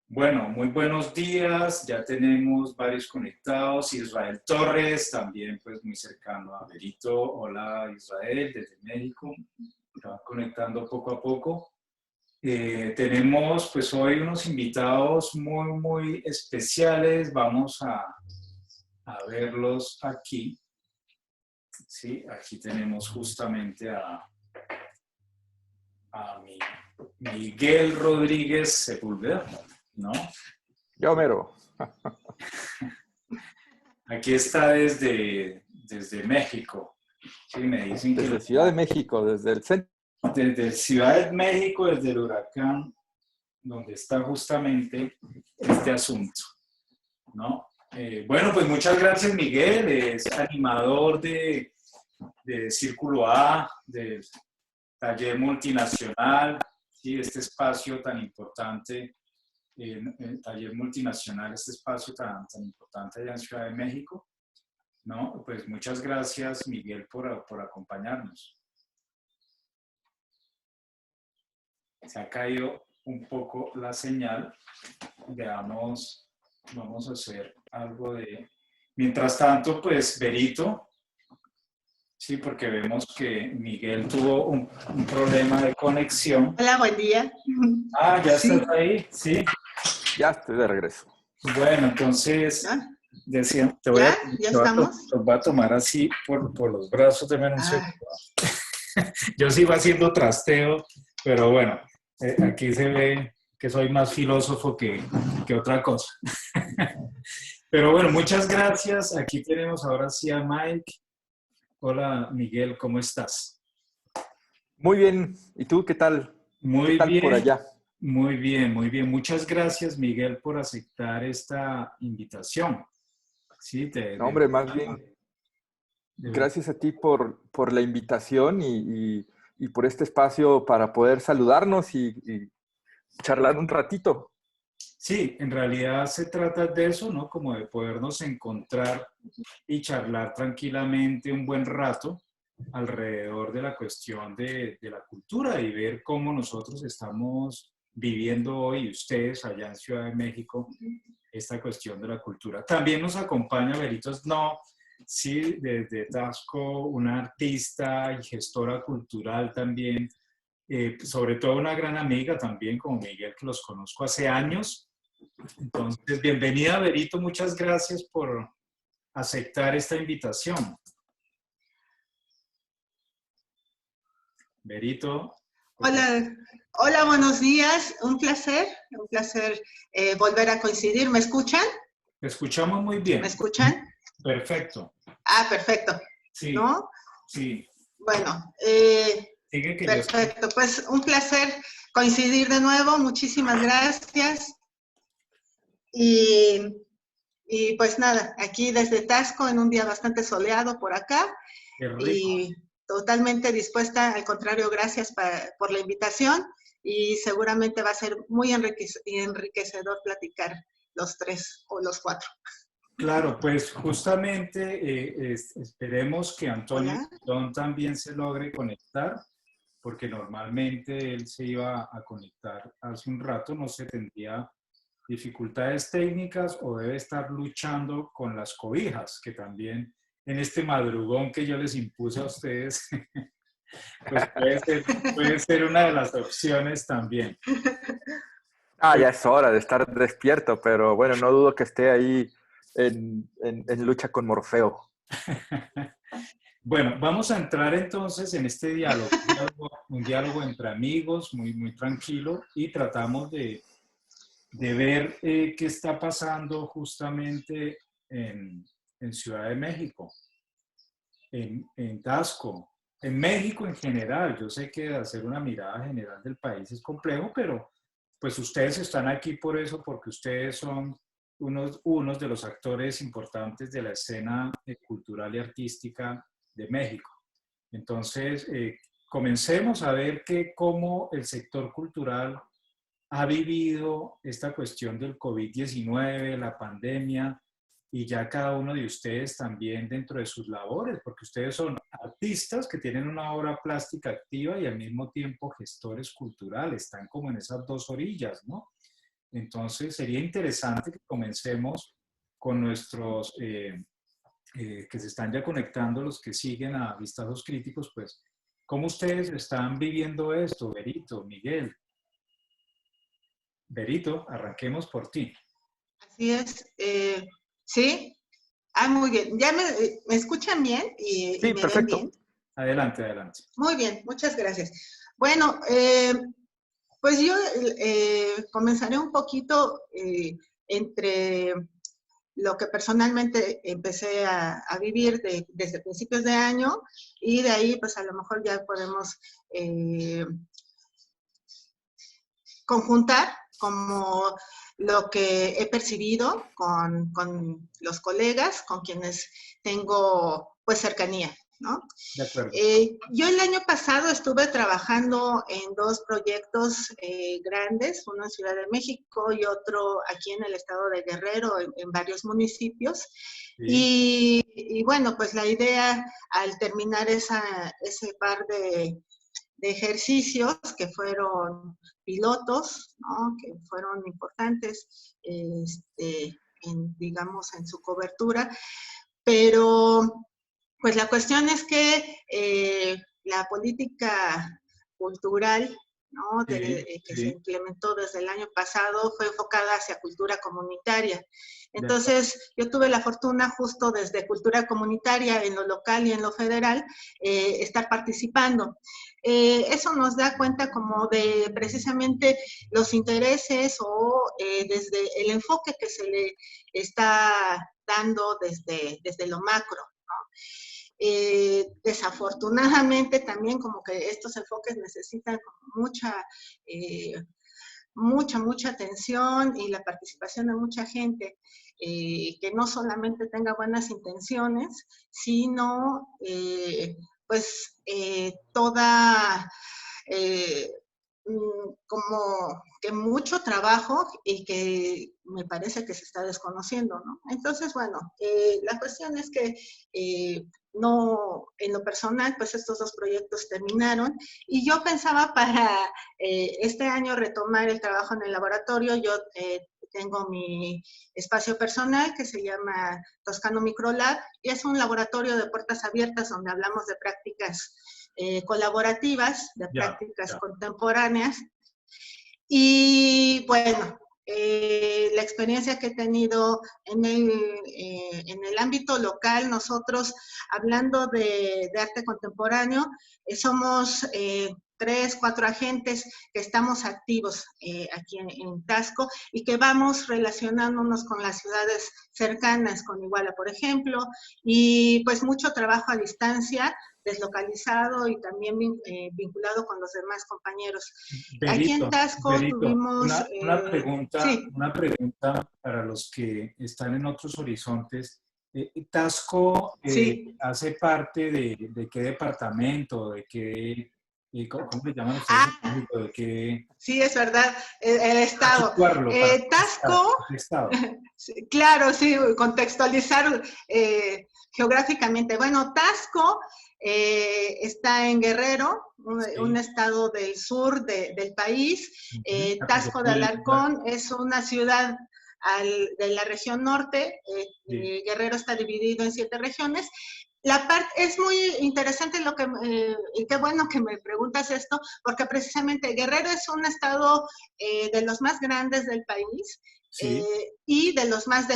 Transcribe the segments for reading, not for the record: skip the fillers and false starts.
Bueno, muy buenos días. Ya tenemos varios conectados. Israel Torres, también pues muy cercano a Berito. Hola Israel, desde México. Se va conectando poco a poco. Tenemos pues hoy unos invitados muy especiales. Vamos a verlos aquí. Sí, aquí tenemos justamente a Miguel Rodríguez Sepúlveda, ¿no? Yo mero. Aquí está desde México. Sí, me dicen que Desde Ciudad de México, desde el centro. desde Ciudad de México, desde el huracán, donde está justamente este asunto, ¿no? Bueno, pues muchas gracias, Miguel. Es animador de Círculo A, del taller multinacional, ¿sí? Este espacio tan importante, el taller multinacional, este espacio tan importante allá en Ciudad de México. No, pues muchas gracias, Miguel, por acompañarnos. Se ha caído un poco la señal. Veamos, vamos a hacer algo de... Mientras tanto, pues, Berito, sí, porque vemos que Miguel tuvo un problema de conexión. Hola, buen día. Ah, ¿ya Sí. estás ahí? Sí. Ya estoy de regreso. Bueno, entonces, ¿Ya? decía, ¿Ya estamos? te voy a tomar así por los brazos de menuncio. Ah, Yo sigo haciendo trasteo, pero bueno, aquí se ve que soy más filósofo que otra cosa. Pero bueno, muchas gracias. Aquí tenemos ahora sí a Mike. Hola, Miguel, ¿cómo estás? Muy bien. ¿Y tú qué tal? ¿Qué Muy tal por bien, allá? muy bien, muy bien. Muchas gracias, Miguel, por aceptar esta invitación. Sí, No, hombre, más bien, de verdad. gracias a ti por la invitación y por este espacio para poder saludarnos y charlar un ratito. Sí, en realidad se trata de eso, ¿no? Como de podernos encontrar y charlar tranquilamente un buen rato alrededor de la cuestión de la cultura y ver cómo nosotros estamos viviendo hoy, ustedes allá en Ciudad de México, esta cuestión de la cultura. También nos acompaña Beritos No, sí, desde Tasco, una artista y gestora cultural también, sobre todo una gran amiga también como Miguel, que los conozco hace años. Entonces, bienvenida Berito, muchas gracias por aceptar esta invitación. Berito. hola, hola, buenos días. Un placer volver a coincidir. ¿Me escuchan? Te escuchamos muy ¿Me bien. escuchan? Perfecto. Ah, perfecto. Sí, ¿No? sí. Bueno, Sigue que yo estoy. perfecto. Pues un placer coincidir de nuevo. Muchísimas gracias. Y, y pues nada, aquí desde Tasco en un día bastante soleado por acá. Qué rico. Y totalmente dispuesta, al contrario, gracias por la invitación y seguramente va a ser muy enriquecedor platicar los tres o los cuatro. Claro, pues justamente esperemos que Antonio Hola. Quintón también se logre conectar, porque normalmente él se iba a conectar hace un rato, no sé, tendría dificultades técnicas o debe estar luchando con las cobijas, que también en este madrugón que yo les impuse a ustedes, pues puede ser una de las opciones también. Ah, ya es hora de estar despierto, pero bueno, no dudo que esté ahí en lucha con Morfeo. Bueno, vamos a entrar entonces en este diálogo, un diálogo entre amigos, muy tranquilo, y tratamos de ver qué está pasando justamente en Ciudad de México, en Tasco, en México en general. Yo sé que hacer una mirada general del país es complejo, pero pues ustedes están aquí por eso, porque ustedes son unos de los actores importantes de la escena cultural y artística de México. Entonces, comencemos a ver cómo el sector cultural ha vivido esta cuestión del COVID-19, la pandemia, y ya cada uno de ustedes también dentro de sus labores, porque ustedes son artistas que tienen una obra plástica activa y al mismo tiempo gestores culturales, están como en esas dos orillas, ¿no? Entonces, sería interesante que comencemos con nuestros, que se están ya conectando, los que siguen a Vistazos Críticos, pues, ¿cómo ustedes están viviendo esto, Berito, Miguel? Berito, arranquemos por ti. Así es. ¿Sí? Ah, muy bien. ¿Ya me escuchan bien y Sí, me ven perfecto. bien? Adelante, adelante. Muy bien, muchas gracias. Bueno, pues yo comenzaré un poquito entre lo que personalmente empecé a vivir desde principios de año y de ahí pues a lo mejor ya podemos conjuntar como lo que he percibido con los colegas, con quienes tengo pues cercanía, ¿no? De acuerdo. Yo el año pasado estuve trabajando en dos proyectos grandes, uno en Ciudad de México y otro aquí en el estado de Guerrero, en varios municipios. Sí. Y bueno, pues la idea al terminar ese par de ejercicios que fueron pilotos, ¿no? Que fueron importantes, digamos, en su cobertura, pero pues la cuestión es que la política cultural, ¿no? Que se Sí, implementó desde el año pasado fue enfocada hacia cultura comunitaria. de acuerdo. Entonces, yo tuve la fortuna justo desde cultura comunitaria en lo local y en lo federal, estar participando. Eso nos da cuenta como de precisamente los intereses o desde el enfoque que se le está dando desde lo macro. Desafortunadamente también como que estos enfoques necesitan mucha atención y la participación de mucha gente que no solamente tenga buenas intenciones, sino toda como que mucho trabajo y que me parece que se está desconociendo, ¿no? Entonces, bueno, la cuestión es que no, en lo personal, pues estos dos proyectos terminaron y yo pensaba para este año retomar el trabajo en el laboratorio. Yo tengo mi espacio personal que se llama Toscano Microlab y es un laboratorio de puertas abiertas donde hablamos de prácticas colaborativas, de prácticas contemporáneas. Y bueno, la experiencia que he tenido en el ámbito local, nosotros hablando de arte contemporáneo, somos 3, 4 agentes que estamos activos aquí en Taxco y que vamos relacionándonos con las ciudades cercanas, con Iguala, por ejemplo, y pues mucho trabajo a distancia, deslocalizado y también vinculado con los demás compañeros. Aquí en Taxco Berito, tuvimos... sí. una pregunta para los que están en otros horizontes. ¿Tasco Sí. hace parte de qué departamento, de qué, cómo le llaman ustedes Ah, en México, de qué? sí, es verdad, el estado. Para Taxco, qué estado. claro, sí, contextualizar geográficamente. Bueno, Taxco está en Guerrero, un estado del sur del país. Taxco de Alarcón es una ciudad de la región norte. Guerrero está dividido en 7 regiones. Es muy interesante y qué bueno que me preguntas esto, porque precisamente Guerrero es un estado de los más grandes del país y de los más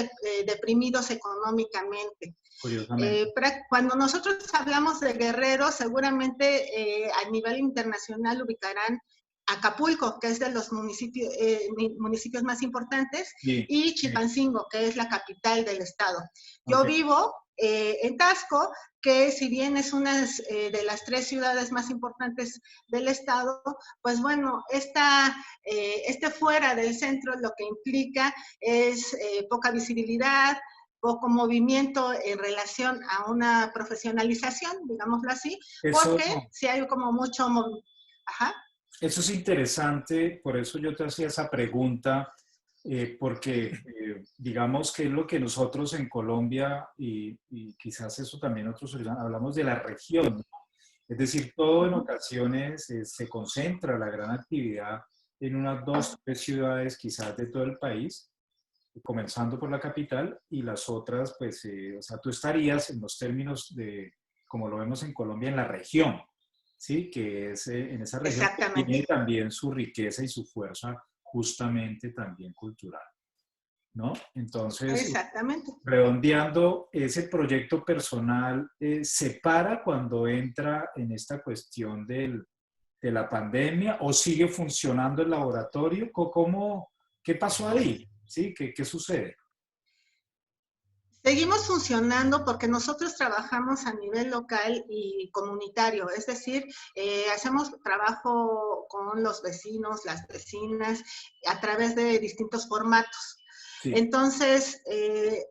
deprimidos económicamente. Curiosamente. Cuando nosotros hablamos de Guerrero, seguramente a nivel internacional ubicarán Acapulco, que es de los municipios más importantes, y Chilpancingo, que es la capital del estado. Yo vivo en Taxco, que si bien es una de las 3 ciudades más importantes del estado, pues bueno, fuera del centro lo que implica es poca visibilidad, poco movimiento en relación a una profesionalización, digámoslo así, porque si hay como mucho... Ajá. Eso es interesante, por eso yo te hacía esa pregunta, porque digamos que es lo que nosotros en Colombia y quizás eso también otros hablamos de la región, ¿no? Es decir, todo en ocasiones se concentra la gran actividad en unas 2, 3 ciudades quizás de todo el país, comenzando por la capital, y las otras, pues, o sea, tú estarías en los términos de, como lo vemos en Colombia, en la región, ¿sí? Que es en esa región que tiene Exactamente. también su riqueza y su fuerza justamente también cultural, ¿no? Entonces, Exactamente. redondeando, ese proyecto personal se para cuando entra en esta cuestión de la pandemia o sigue funcionando el laboratorio. ¿Qué pasó ahí? ¿Sí? ¿Qué sucede? Seguimos funcionando porque nosotros trabajamos a nivel local y comunitario, es decir, hacemos trabajo con los vecinos, las vecinas, a través de distintos formatos. Sí, Entonces,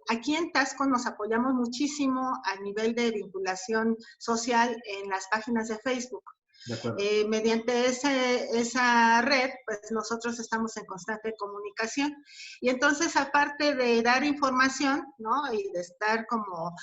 aquí en Tasco nos apoyamos muchísimo a nivel de vinculación social en las páginas de Facebook. de acuerdo. Mediante esa red, pues nosotros estamos en constante comunicación. Y entonces, aparte de dar información, ¿no? Y de estar como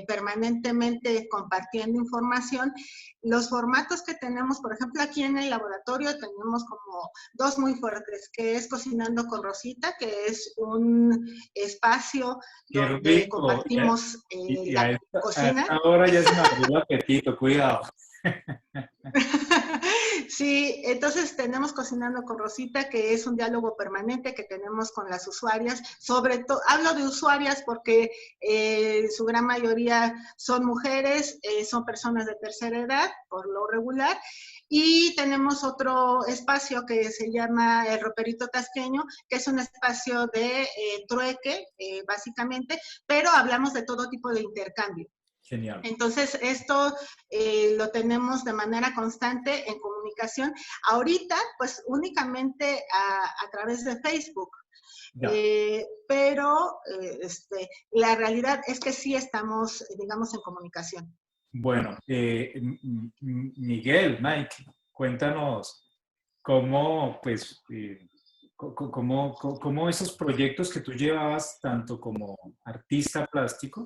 permanentemente compartiendo información, los formatos que tenemos, por ejemplo, aquí en el laboratorio tenemos como 2 muy fuertes, que es Cocinando con Rosita, que es un espacio Qué donde rico. compartimos Y la a cocina. esta hora ya se me abrió el apetito, cuidado. Sí, entonces tenemos Cocinando con Rosita, que es un diálogo permanente que tenemos con las usuarias. Sobre todo, hablo de usuarias porque su gran mayoría son mujeres, son personas de tercera edad, por lo regular. Y tenemos otro espacio que se llama El Roperito Tasqueño, que es un espacio de trueque, básicamente, pero hablamos de todo tipo de intercambio. Genial. Entonces, esto lo tenemos de manera constante en comunicación. Ahorita, pues únicamente a través de Facebook. Ya. Pero la realidad es que sí estamos, digamos, en comunicación. Bueno, Miguel, Mike, cuéntanos cómo, pues, cómo esos proyectos que tú llevabas tanto como artista plástico,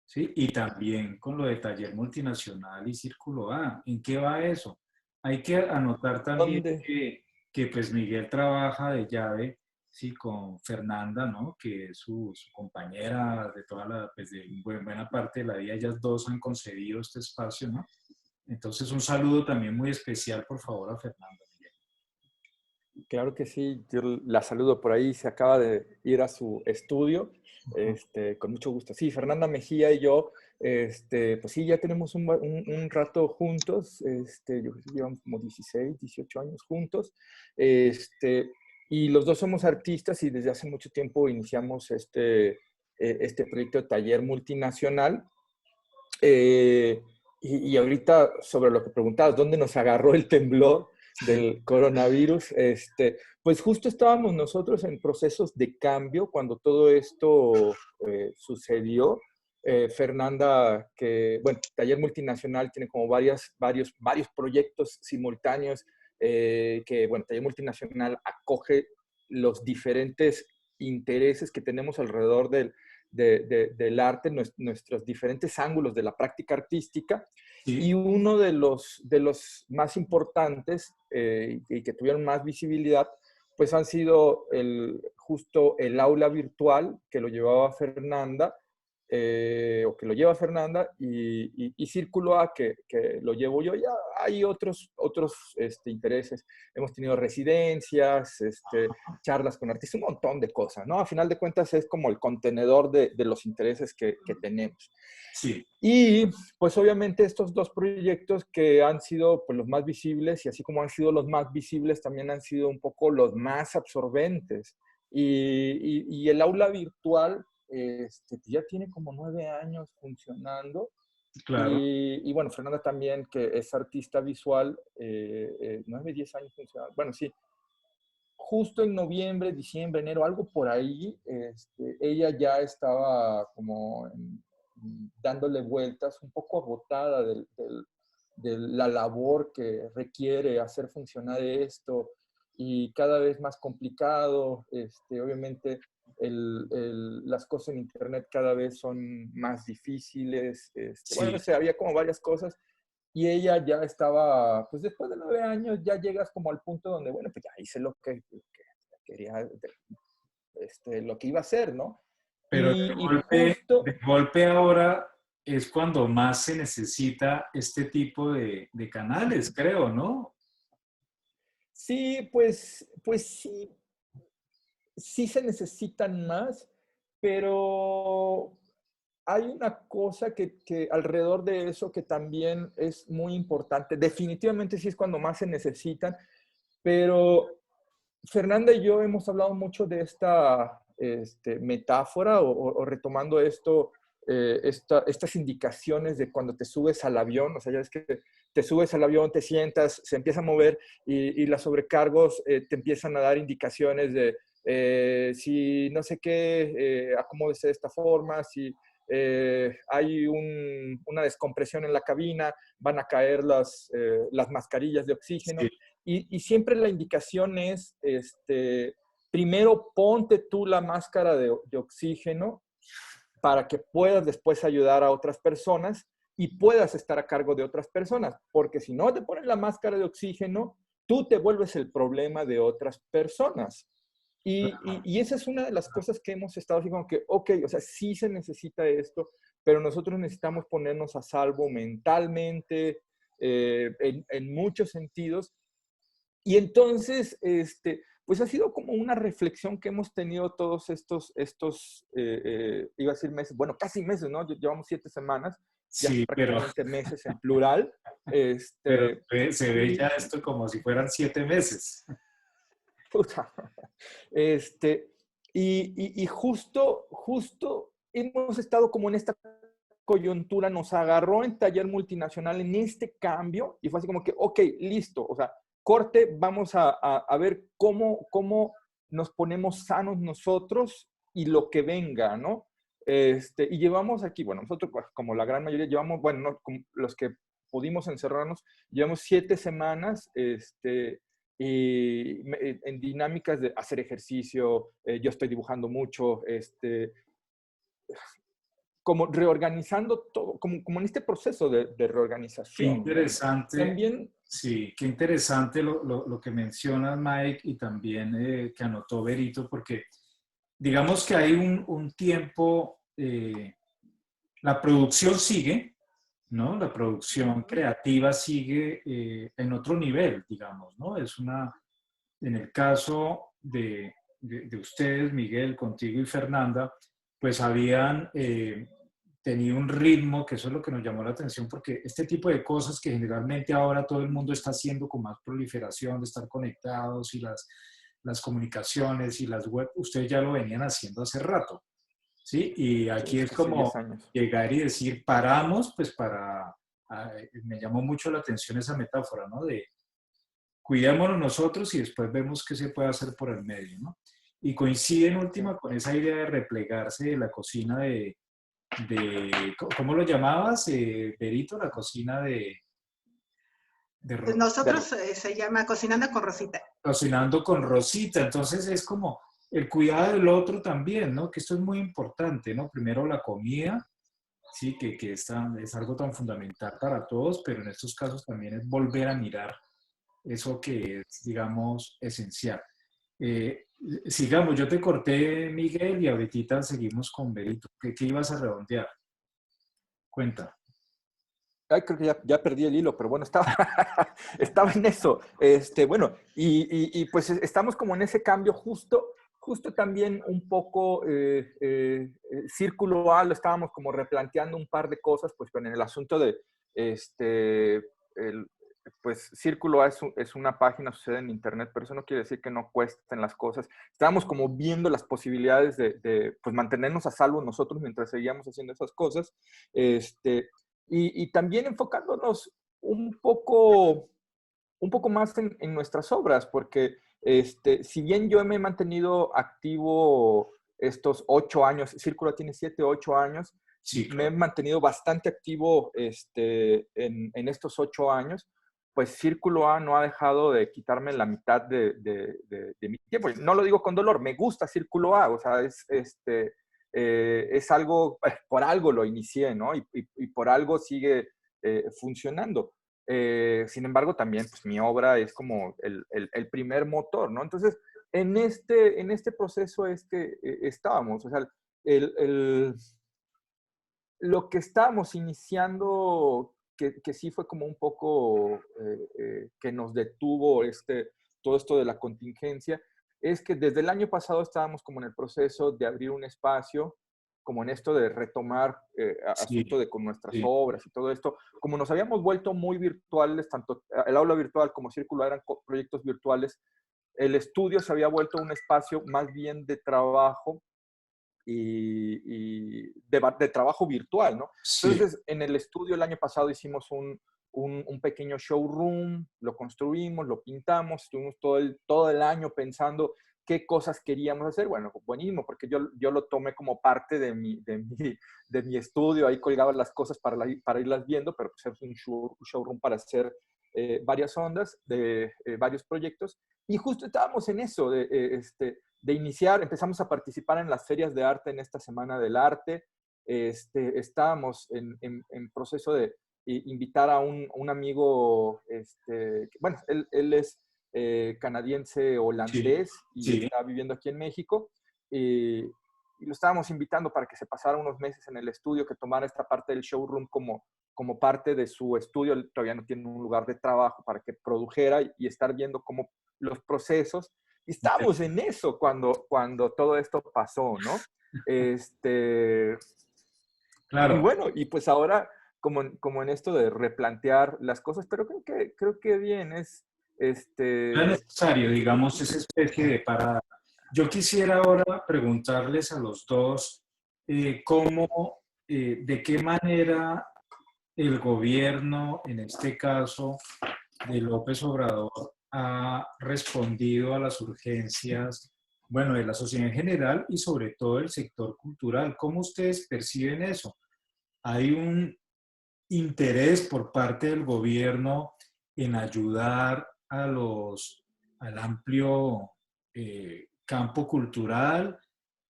¿sí? Y también con lo de taller multinacional y Círculo A. ¿En qué va eso? Hay que anotar también ¿Dónde? que pues Miguel trabaja de llave, ¿sí? Con Fernanda, ¿no? Que es su compañera de toda la, pues de buena parte de la vida. Ellas dos han concebido este espacio, ¿no? Entonces un saludo también muy especial, por favor, a Fernanda, Miguel. Claro que sí, yo la saludo por ahí, se acaba de ir a su estudio, Ujú. con mucho gusto. Sí, Fernanda Mejía y yo, pues sí, ya tenemos un rato juntos, yo creo que llevamos como 16, 18 años juntos, y los dos somos artistas y desde hace mucho tiempo iniciamos este proyecto de taller multinacional. Eh, y ahorita sobre lo que preguntabas, ¿dónde nos agarró el temblor Sí, del coronavirus? Pues justo estábamos nosotros en procesos de cambio cuando todo esto sucedió. Fernanda, que, bueno, Taller Multinacional tiene como varios proyectos simultáneos que, bueno, Taller Multinacional acoge los diferentes intereses que tenemos alrededor del arte, nuestros diferentes ángulos de la práctica artística. Y sí, uno de los más importantes y que tuvieron más visibilidad, pues han sido justo el aula virtual que lo llevaba Fernanda, o que lo lleva Fernanda, y Círculo A, que lo llevo yo. Ya hay otros intereses. Hemos tenido residencias, charlas con artistas, un montón de cosas, ¿no? A final de cuentas es como el contenedor de los intereses que tenemos. sí, Y pues obviamente estos dos proyectos que han sido pues, los más visibles, y así como han sido los más visibles, también han sido un poco los más absorbentes. Y el aula virtual ya tiene como 9 años funcionando. claro. Y bueno, Fernanda también, que es artista visual, 9, 10 años funcionando. Bueno, sí, justo en noviembre, diciembre, enero, algo por ahí, ella ya estaba como dándole vueltas, un poco agotada de la labor que requiere hacer funcionar esto y cada vez más complicado. Obviamente, las cosas en Internet cada vez son más difíciles. Bueno, no Sí, sé, había como varias cosas y ella ya estaba, pues después de 9 años ya llegas como al punto donde, bueno, pues ya hice lo que quería, lo que iba a hacer, ¿no? Pero Y de justo, golpe ahora es cuando más se necesita este tipo de canales, creo, ¿no? sí, pues sí, sí se necesitan más, pero hay una cosa que alrededor de eso que también es muy importante. Definitivamente sí es cuando más se necesitan, pero Fernanda y yo hemos hablado mucho de esta metáfora o retomando esto, estas indicaciones de cuando te subes al avión, o sea, ya es que te subes al avión, te sientas, se empieza a mover y las sobrecargos te empiezan a dar indicaciones de si no sé qué, acomódese de esta forma, si hay una descompresión en la cabina, van a caer las mascarillas de oxígeno. Sí, Y siempre la indicación es, primero ponte tú la máscara de oxígeno para que puedas después ayudar a otras personas y puedas estar a cargo de otras personas, porque si no te pones la máscara de oxígeno, tú te vuelves el problema de otras personas. Y esa es una de las cosas que hemos estado así como que, ok, o sea, sí se necesita esto, pero nosotros necesitamos ponernos a salvo mentalmente, en muchos sentidos, y entonces, pues ha sido como una reflexión que hemos tenido todos iba a decir meses, bueno, casi meses, ¿no? Llevamos 7 semanas, ya sí, prácticamente meses en plural. pero Este, se ve ya y, esto como si fueran 7 meses. puta, este, y justo hemos estado como en esta coyuntura, nos agarró en taller multinacional en este cambio y fue así como que, ok, listo, o sea, corte, vamos a ver cómo nos ponemos sanos nosotros y lo que venga, ¿no? Y llevamos aquí, bueno, nosotros pues, como la gran mayoría llevamos, bueno, no, como los que pudimos encerrarnos, llevamos 7 semanas, y en dinámicas de hacer ejercicio, yo estoy dibujando mucho, como reorganizando todo, como en este proceso de Qué reorganización, ¿no? interesante, También, sí, qué interesante lo que mencionas, Mike, y también que anotó Berito, porque digamos que hay un tiempo, la producción sigue, ¿no? La producción creativa sigue en otro nivel, digamos, ¿no? En el caso de ustedes, Miguel, contigo y Fernanda, pues habían tenido un ritmo, que eso es lo que nos llamó la atención, porque este tipo de cosas que generalmente ahora todo el mundo está haciendo con más proliferación de estar conectados y las comunicaciones y las web, ustedes ya lo venían haciendo hace rato, ¿sí? Y aquí es casi como 10 años. llegar y decir, paramos, pues me llamó mucho la atención esa metáfora, ¿no? De cuidémonos nosotros y después vemos qué se puede hacer por el medio, ¿no? Y coincide en Sí. última con esa idea de replegarse de la cocina ¿cómo lo llamabas, Berito? La cocina De- Nosotros se llama Cocinando con Rosita. cocinando con Rosita. Entonces es como el cuidado del otro también, ¿no? Que esto es muy importante, ¿no? Primero la comida, sí, que es algo tan fundamental para todos, pero en estos casos también es volver a mirar eso que es, digamos, esencial. Eh, sigamos, yo te corté, Miguel, y ahorita seguimos con Berito. ¿Qué ibas a redondear? Cuenta. Ay, creo que ya perdí el hilo, pero bueno, estaba, estaba en eso. Bueno, y pues estamos como en ese cambio justo también un poco Círculo A, lo estábamos como replanteando un par de cosas, pues con el asunto de, pues Círculo A es una página, sucede en internet, pero eso no quiere decir que no cuesten las cosas. Estábamos como viendo las posibilidades de pues mantenernos a salvo nosotros mientras seguíamos haciendo esas cosas. Y también enfocándonos un poco más en nuestras obras, porque si bien yo me he mantenido activo estos 8 años, Círculo tiene 7, 8 años, Sí, me he claro. mantenido bastante activo en estos 8 años, pues Círculo A no ha dejado de quitarme la mitad de mi tiempo. No lo digo con dolor, me gusta Círculo A, o sea, es algo, por algo lo inicié, ¿no? Y por algo sigue funcionando. Sin embargo, también pues, mi obra es como el primer motor, ¿no? Entonces, en este proceso es que estábamos, o sea, el, lo que estábamos iniciando, que sí fue como un poco que nos detuvo todo esto de la contingencia, es que desde el año pasado estábamos como en el proceso de abrir un espacio, como en esto de retomar asunto Sí, de con nuestras sí, obras y todo esto. Como nos habíamos vuelto muy virtuales, tanto el aula virtual como Círculo eran proyectos virtuales, el estudio se había vuelto un espacio más bien de trabajo y de trabajo virtual, ¿no? sí, Entonces, en el estudio el año pasado hicimos un pequeño showroom, lo construimos, lo pintamos, estuvimos todo el año pensando qué cosas queríamos hacer. Bueno, buenísimo, porque yo lo tomé como parte de mi estudio, ahí colgaba las cosas para irlas viendo, pero pues es un showroom para hacer varias ondas de varios proyectos. Y justo estábamos en eso, de iniciar, empezamos a participar en las ferias de arte en esta Semana del Arte. Estábamos en proceso de invitar a un amigo, bueno, él es canadiense sí, holandés y sí, está viviendo aquí en México. Y lo estábamos invitando para que se pasara unos meses en el estudio, que tomara esta parte del showroom como parte de su estudio. Él todavía no tiene un lugar de trabajo para que produjera y estar viendo cómo los procesos. Y estábamos en eso cuando todo esto pasó, ¿no? Este, y claro. bueno, y pues ahora, como en esto de replantear las cosas, pero creo que bien, Era este, necesario, digamos, esa especie de parada. Yo quisiera ahora preguntarles a los dos cómo, de qué manera el gobierno, en este caso de López Obrador, ha respondido a las urgencias, bueno, de la sociedad en general y sobre todo el sector cultural. ¿Cómo ustedes perciben eso? ¿Hay un interés por parte del gobierno en ayudar al amplio campo cultural?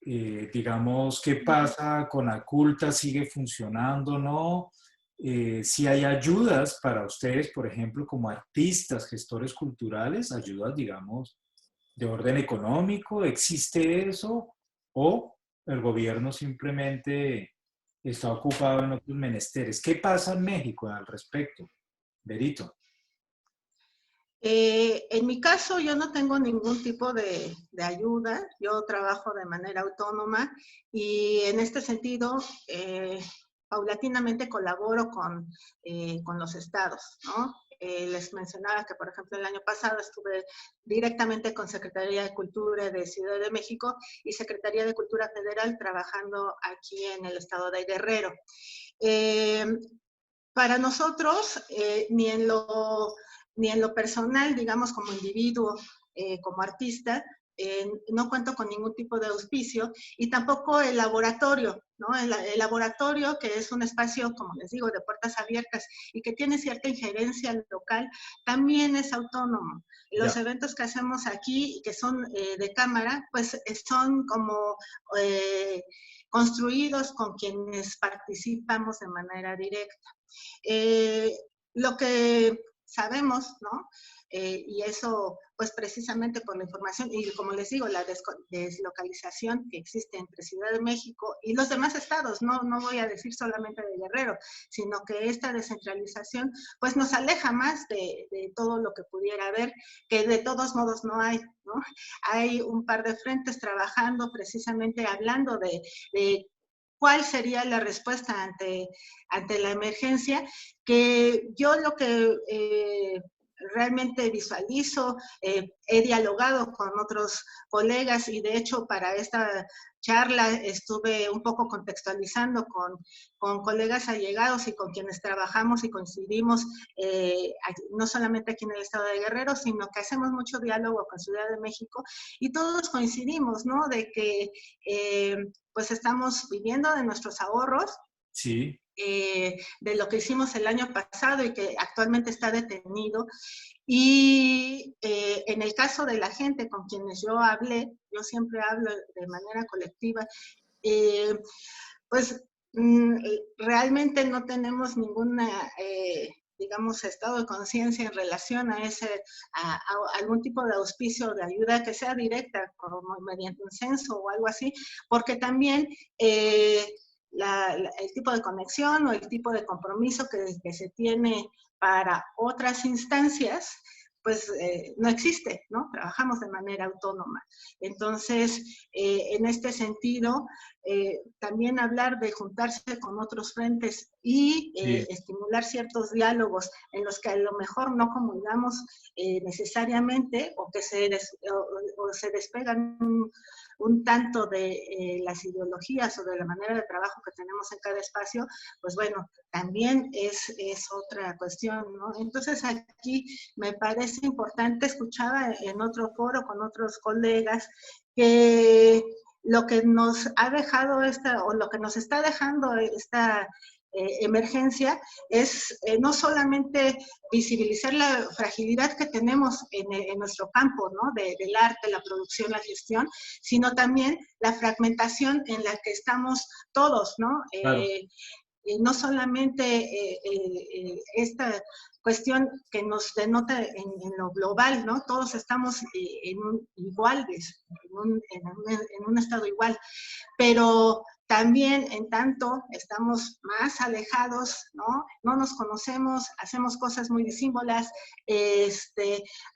Digamos, ¿qué pasa con Aculta? ¿Sigue funcionando? ¿No? Si hay ayudas para ustedes, por ejemplo, como artistas, gestores culturales, ayudas, digamos, de orden económico, ¿existe eso? ¿O el gobierno simplemente está ocupado en otros menesteres? ¿Qué pasa en México al respecto, Berito? En mi caso, yo no tengo ningún tipo de ayuda. Yo trabajo de manera autónoma y en este sentido, paulatinamente colaboro con los estados, ¿no? Les mencionaba que, por ejemplo, el año pasado estuve directamente con Secretaría de Cultura de Ciudad de México y Secretaría de Cultura Federal trabajando aquí en el estado de Guerrero. Eh, para nosotros, ni en lo personal, digamos, como individuo, como artista, no cuento con ningún tipo de auspicio y tampoco el laboratorio, ¿no? El laboratorio, que es un espacio, como les digo, de puertas abiertas y que tiene cierta injerencia local, también es autónomo. Los Ya, eventos que hacemos aquí, que son de cámara, pues son como construidos con quienes participamos de manera directa. Eh, lo que sabemos, ¿no? Y eso, pues precisamente por la información y como les digo, la deslocalización que existe entre Ciudad de México y los demás estados, no voy a decir solamente de Guerrero, sino que esta descentralización, pues nos aleja más de todo lo que pudiera haber, que de todos modos no hay, ¿no? Hay un par de frentes trabajando precisamente hablando de cuál sería la respuesta ante la emergencia, que yo lo que realmente visualizo, he dialogado con otros colegas y de hecho para esta charla estuve un poco contextualizando con colegas allegados y con quienes trabajamos y coincidimos, no solamente aquí en el estado de Guerrero, sino que hacemos mucho diálogo con Ciudad de México y todos coincidimos, ¿no? De que pues estamos viviendo de nuestros ahorros, sí, de lo que hicimos el año pasado y que actualmente está detenido. Y en el caso de la gente con quienes yo hablé, yo siempre hablo de manera colectiva, eh, pues realmente no tenemos ninguna digamos, estado de conciencia en relación a algún tipo de auspicio de ayuda que sea directa, como mediante un censo o algo así, porque también el tipo de conexión o el tipo de compromiso que se tiene para otras instancias, pues no existe, ¿no? Trabajamos de manera autónoma. Entonces, en este sentido, también hablar de juntarse con otros frentes y Sí. estimular ciertos diálogos en los que a lo mejor no comulgamos necesariamente o que se despegan un tanto de las ideologías o de la manera de trabajo que tenemos en cada espacio, pues bueno, también es otra cuestión, ¿no? Entonces aquí me parece importante, escuchaba en otro foro con otros colegas, que lo que nos ha dejado o lo que nos está dejando esta emergencia es no solamente visibilizar la fragilidad que tenemos en nuestro campo, ¿no? Del arte, la producción, la gestión, sino también la fragmentación en la que estamos todos, ¿no? Claro. No solamente esta cuestión que nos denota en lo global, ¿no? Todos estamos iguales, en un estado igual, pero también en tanto estamos más alejados, ¿no? No nos conocemos, hacemos cosas muy disímbolas,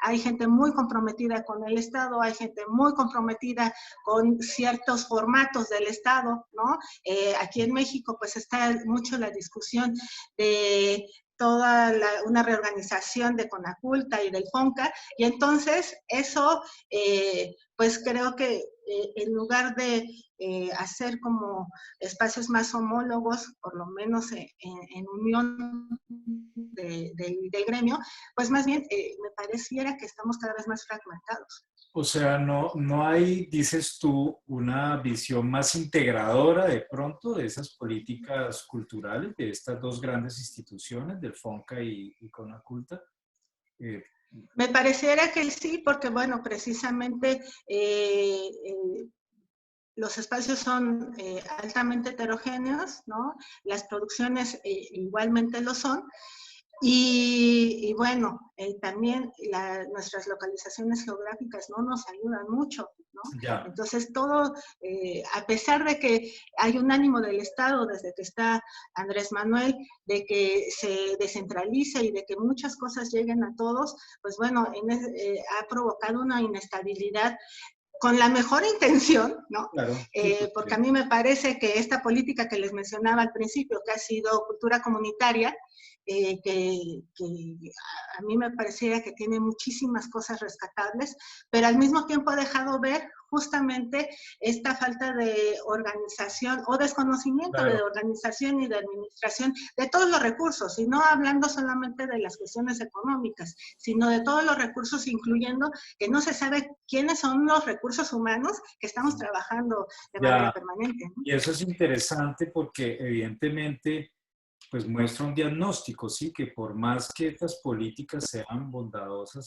hay gente muy comprometida con el Estado, hay gente muy comprometida con ciertos formatos del Estado, ¿no? Aquí en México pues está mucho la discusión de una reorganización de Conaculta y del FONCA, y entonces eso, pues creo que en lugar de hacer como espacios más homólogos, por lo menos en unión del gremio, pues más bien me pareciera que estamos cada vez más fragmentados. O sea, no hay, dices tú, una visión más integradora de pronto de esas políticas culturales de estas dos grandes instituciones, del FONCA y Conaculta. Me pareciera que sí, porque bueno, precisamente los espacios son altamente heterogéneos, ¿no? Las producciones igualmente lo son. Y bueno, también nuestras localizaciones geográficas no nos ayudan mucho, ¿no? Ya. Entonces todo, a pesar de que hay un ánimo del Estado desde que está Andrés Manuel, de que se descentralice y de que muchas cosas lleguen a todos, pues bueno, ha provocado una inestabilidad con la mejor intención, ¿no? Claro, sí, Porque a mí me parece que esta política que les mencionaba al principio, que ha sido cultura comunitaria, que a mí me pareciera que tiene muchísimas cosas rescatables, pero al mismo tiempo ha dejado ver justamente esta falta de organización o desconocimiento de claro. organización y de administración de todos los recursos, y no hablando solamente de las cuestiones económicas, sino de todos los recursos, incluyendo que no se sabe quiénes son los recursos humanos que estamos trabajando de manera Ya. permanente, ¿no? Y eso es interesante porque evidentemente pues muestra un diagnóstico, sí, que por más que estas políticas sean bondadosas,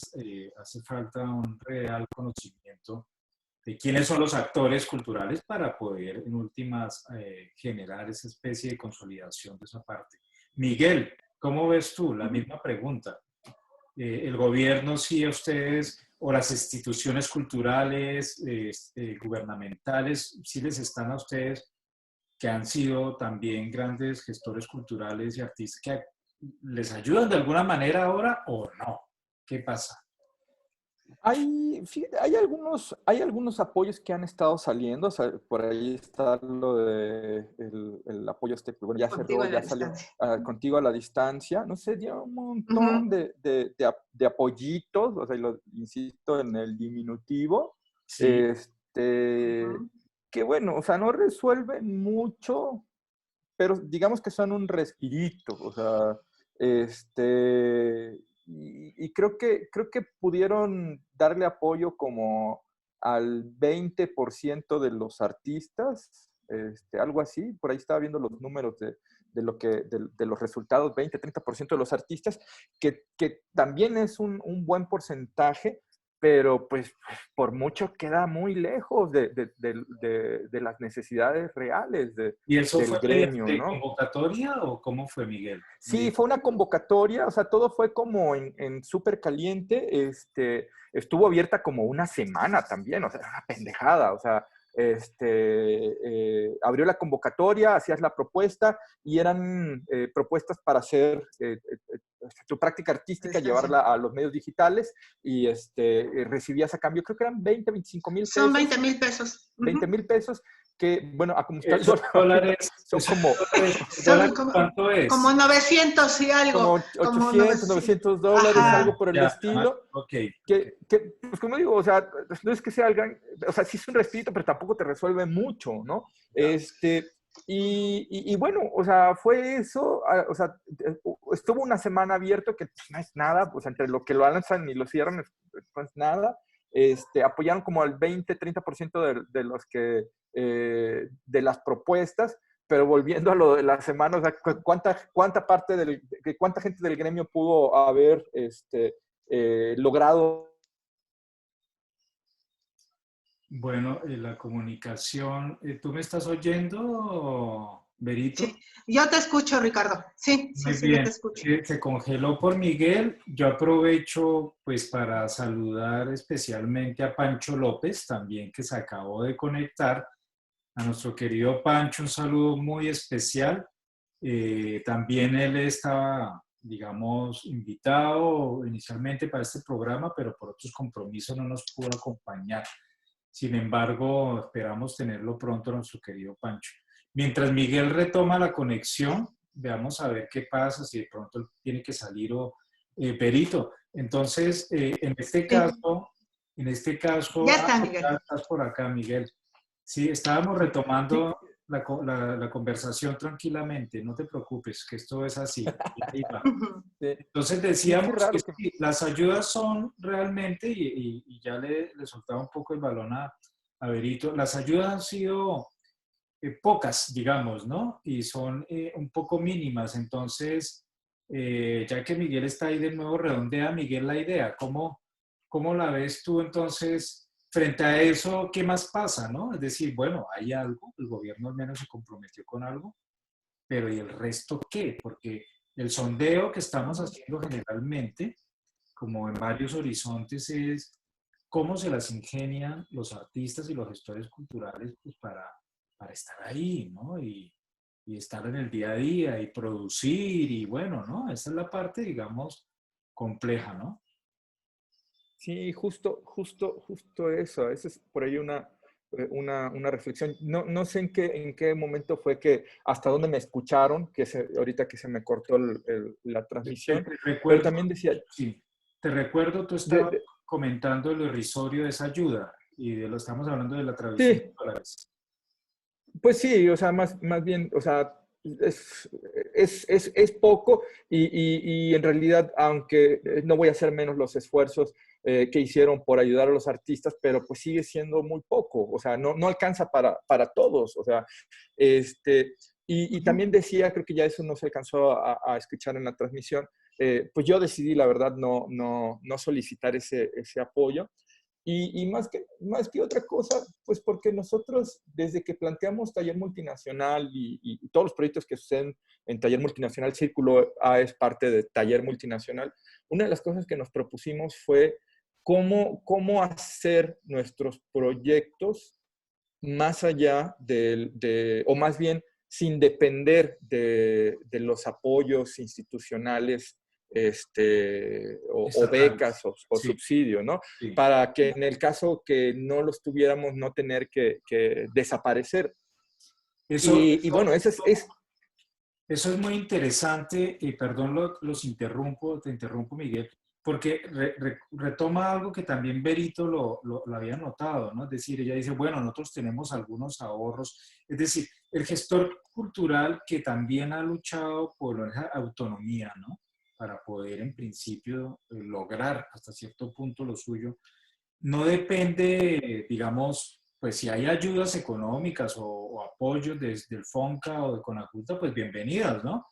hace falta un real conocimiento de quiénes son los actores culturales para poder, en últimas, generar esa especie de consolidación de esa parte. Miguel, ¿cómo ves tú? La misma pregunta. ¿El gobierno sí a ustedes o las instituciones culturales, gubernamentales, sí les están a ustedes, que han sido también grandes gestores culturales y artistas, que les ayudan de alguna manera ahora o no? ¿Qué pasa? Hay algunos apoyos que han estado saliendo, o sea, por ahí está lo de el apoyo bueno, ya Contigo cerró, a la ya salió distancia. Contigo a la Distancia, no sé, dio un montón Uh-huh. de apoyitos, o sea, insisto en el diminutivo, Sí, este, Uh-huh. que bueno, o sea, no resuelven mucho, pero digamos que son un respirito, o sea, y creo que pudieron darle apoyo como al 20% de los artistas, algo así, por ahí estaba viendo los números de los resultados, 20-30% de los artistas, que también es un buen porcentaje, pero pues por mucho queda muy lejos de las necesidades reales ¿Y eso del fue gremio, de ¿no? convocatoria o cómo fue, Miguel? Sí, fue una convocatoria, o sea, todo fue como en súper caliente, estuvo abierta como una semana también, o sea, era una pendejada, o sea, abrió la convocatoria, hacías la propuesta y eran propuestas para hacer tu práctica artística, Prestación. llevarla a los medios digitales y recibías a cambio, creo que eran 20, 25 mil Son pesos, 20,000 pesos. 20 mil pesos, que, bueno, a como está el Esos dólar ahorita, dólares, son como ¿el Son dólar cuánto como es? 900 y algo. como Como 800, 900. $900, Ajá. algo por el estilo, Ok, ok. pues como digo, o sea, no es que sea el gran, o sea, sí es un respiro, pero tampoco te resuelve mucho, ¿no? Y bueno, o sea, fue eso, o sea, estuvo una semana abierto que pues, no es nada, pues entre lo que lo lanzan y lo cierran no es nada. Apoyaron como al 20-30% de los que, de las propuestas, pero volviendo a lo de la semana, o sea, cuánta gente del gremio pudo haber logrado. Bueno, la comunicación, ¿tú me estás oyendo, Berito? Sí, yo te escucho, Ricardo. Sí, sí, Muy sí, yo te bien. escucho. Se congeló por Miguel. Yo aprovecho pues para saludar especialmente a Pancho López, también que se acabó de conectar. A nuestro querido Pancho, un saludo muy especial. También él estaba, digamos, invitado inicialmente para este programa, pero por otros compromisos no nos pudo acompañar. Sin embargo, esperamos tenerlo pronto, nuestro querido Pancho. Mientras Miguel retoma la conexión, veamos a ver qué pasa, si de pronto tiene que salir o Perito. Entonces, Sí, en este caso, ya está, Miguel. ya estás por acá, Miguel. Sí, estábamos Sí, retomando la conversación tranquilamente, no te preocupes, que esto es así. Y ahí va. Entonces sí, qué decíamos que raro que... sí, las ayudas son realmente, y ya le soltaba un poco el balón a Berito, las ayudas han sido pocas, digamos, ¿no? Y son un poco mínimas. Entonces, ya que Miguel está ahí de nuevo, redondea, Miguel, la idea. ¿Cómo la ves tú entonces frente a eso? ¿Qué más pasa, no? Es decir, bueno, hay algo, el gobierno al menos se comprometió con algo, pero ¿y el resto qué? Porque el sondeo que estamos haciendo generalmente, como en varios horizontes, es cómo se las ingenian los artistas y los gestores culturales pues, para estar ahí, ¿no? Y estar en el día a día y producir y bueno, ¿no? Esa es la parte, digamos, compleja, ¿no? Sí, justo eso. Esa es por ahí una reflexión. No, no sé en qué momento fue que, hasta dónde me escucharon, ahorita que se me cortó la transmisión, Te pero recuerdo, también decía, sí, te recuerdo, tú de- estabas de- comentando lo irrisorio de esa ayuda y de lo estamos hablando de la traducción de sí, dólares. pues sí, o sea, más bien, o sea, es, es poco y en realidad, aunque no voy a hacer menos los esfuerzos que hicieron por ayudar a los artistas, pero pues sigue siendo muy poco, o sea, no alcanza para todos, o sea, y también decía, creo que ya eso no se alcanzó a escuchar en la transmisión, pues yo decidí, la verdad, no solicitar ese apoyo. Y más que otra cosa, pues porque nosotros, desde que planteamos Taller Multinacional y todos los proyectos que suceden en Taller Multinacional, Círculo A es parte de Taller Multinacional, una de las cosas que nos propusimos fue cómo hacer nuestros proyectos más allá o más bien sin depender de los apoyos institucionales o becas Estatales. o Sí, subsidios, ¿no? sí. Para que en el caso que no los tuviéramos, no tener que desaparecer. Eso, Y bueno, Eso es muy interesante y perdón los interrumpo, te interrumpo Miguel, porque retoma algo que también Berito lo había notado, ¿no? Es decir, ella dice, bueno, nosotros tenemos algunos ahorros, es decir, el gestor cultural que también ha luchado por esa autonomía, ¿no? Para poder en principio lograr hasta cierto punto lo suyo, no depende, digamos, pues si hay ayudas económicas o apoyos desde el FONCA o de Conaculta, pues bienvenidas, ¿no?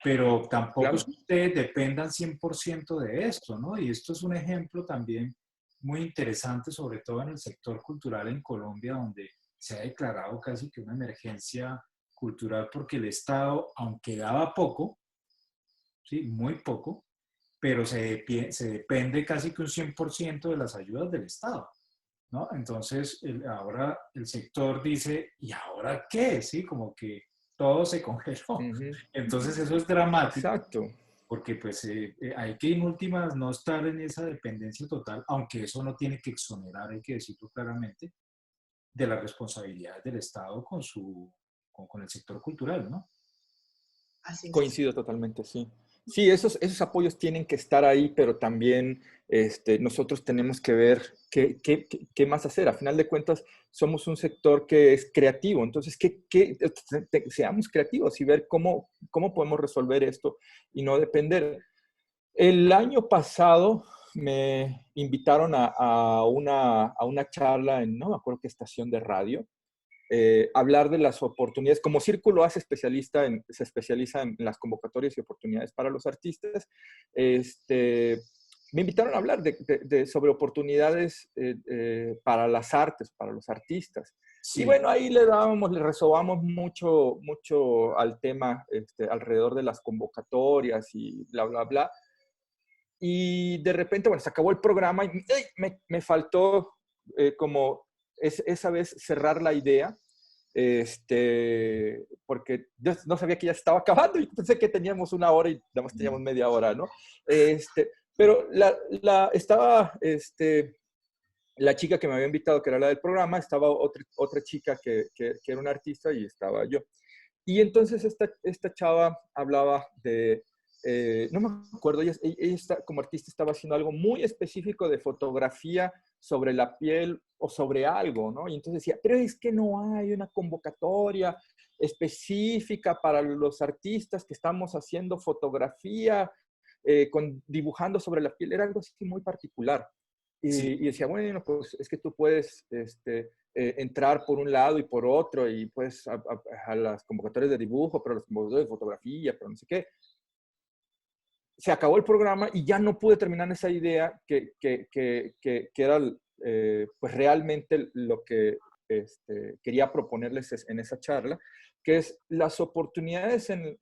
Pero tampoco es claro, que ustedes dependan 100% de esto, ¿no? Y esto es un ejemplo también muy interesante, sobre todo en el sector cultural en Colombia, donde se ha declarado casi que una emergencia cultural porque el Estado, aunque daba poco, ¿sí? Muy poco, pero se depende casi que un 100% de las ayudas del Estado, ¿no? Entonces, ahora el sector dice, ¿y ahora qué? ¿Sí? Como que todo se congeló. Ujú. Entonces, eso es dramático Exacto. porque pues hay que en últimas no estar en esa dependencia total, aunque eso no tiene que exonerar, hay que decirlo claramente, de la responsabilidad del Estado con el sector cultural, ¿no? Así es. Coincido totalmente, sí. Sí, esos apoyos tienen que estar ahí, pero también nosotros tenemos que ver qué más hacer. A final de cuentas, somos un sector que es creativo, entonces seamos creativos y ver cómo podemos resolver esto y no depender. El año pasado me invitaron a una charla en, no me acuerdo qué estación de radio, hablar de las oportunidades. Como Círculo A se especializa en las convocatorias y oportunidades para los artistas, me invitaron a hablar sobre oportunidades para las artes, para los artistas. Y Sí, bueno, ahí le resobamos mucho al tema alrededor de las convocatorias y bla, bla, bla. Y de repente, bueno, se acabó el programa y me faltó como esa vez cerrar la idea, porque yo no sabía que ya estaba acabando y pensé que teníamos una hora y nada más teníamos media hora, ¿no? Pero estaba la chica que me había invitado, que era la del programa, estaba otra chica que era una artista y estaba yo. Y entonces esta chava hablaba no me acuerdo, ella como artista estaba haciendo algo muy específico de fotografía sobre la piel o sobre algo, ¿no? Y entonces decía, pero es que no hay una convocatoria específica para los artistas que estamos haciendo fotografía, dibujando sobre la piel, era algo así muy particular. sí, Y decía, bueno, pues es que tú puedes entrar por un lado y por otro, y pues a las convocatorias de dibujo, pero a las convocatorias de fotografía, pero no sé qué. Se acabó el programa y ya no pude terminar esa idea que era pues realmente lo que quería proponerles en esa charla, que es las oportunidades en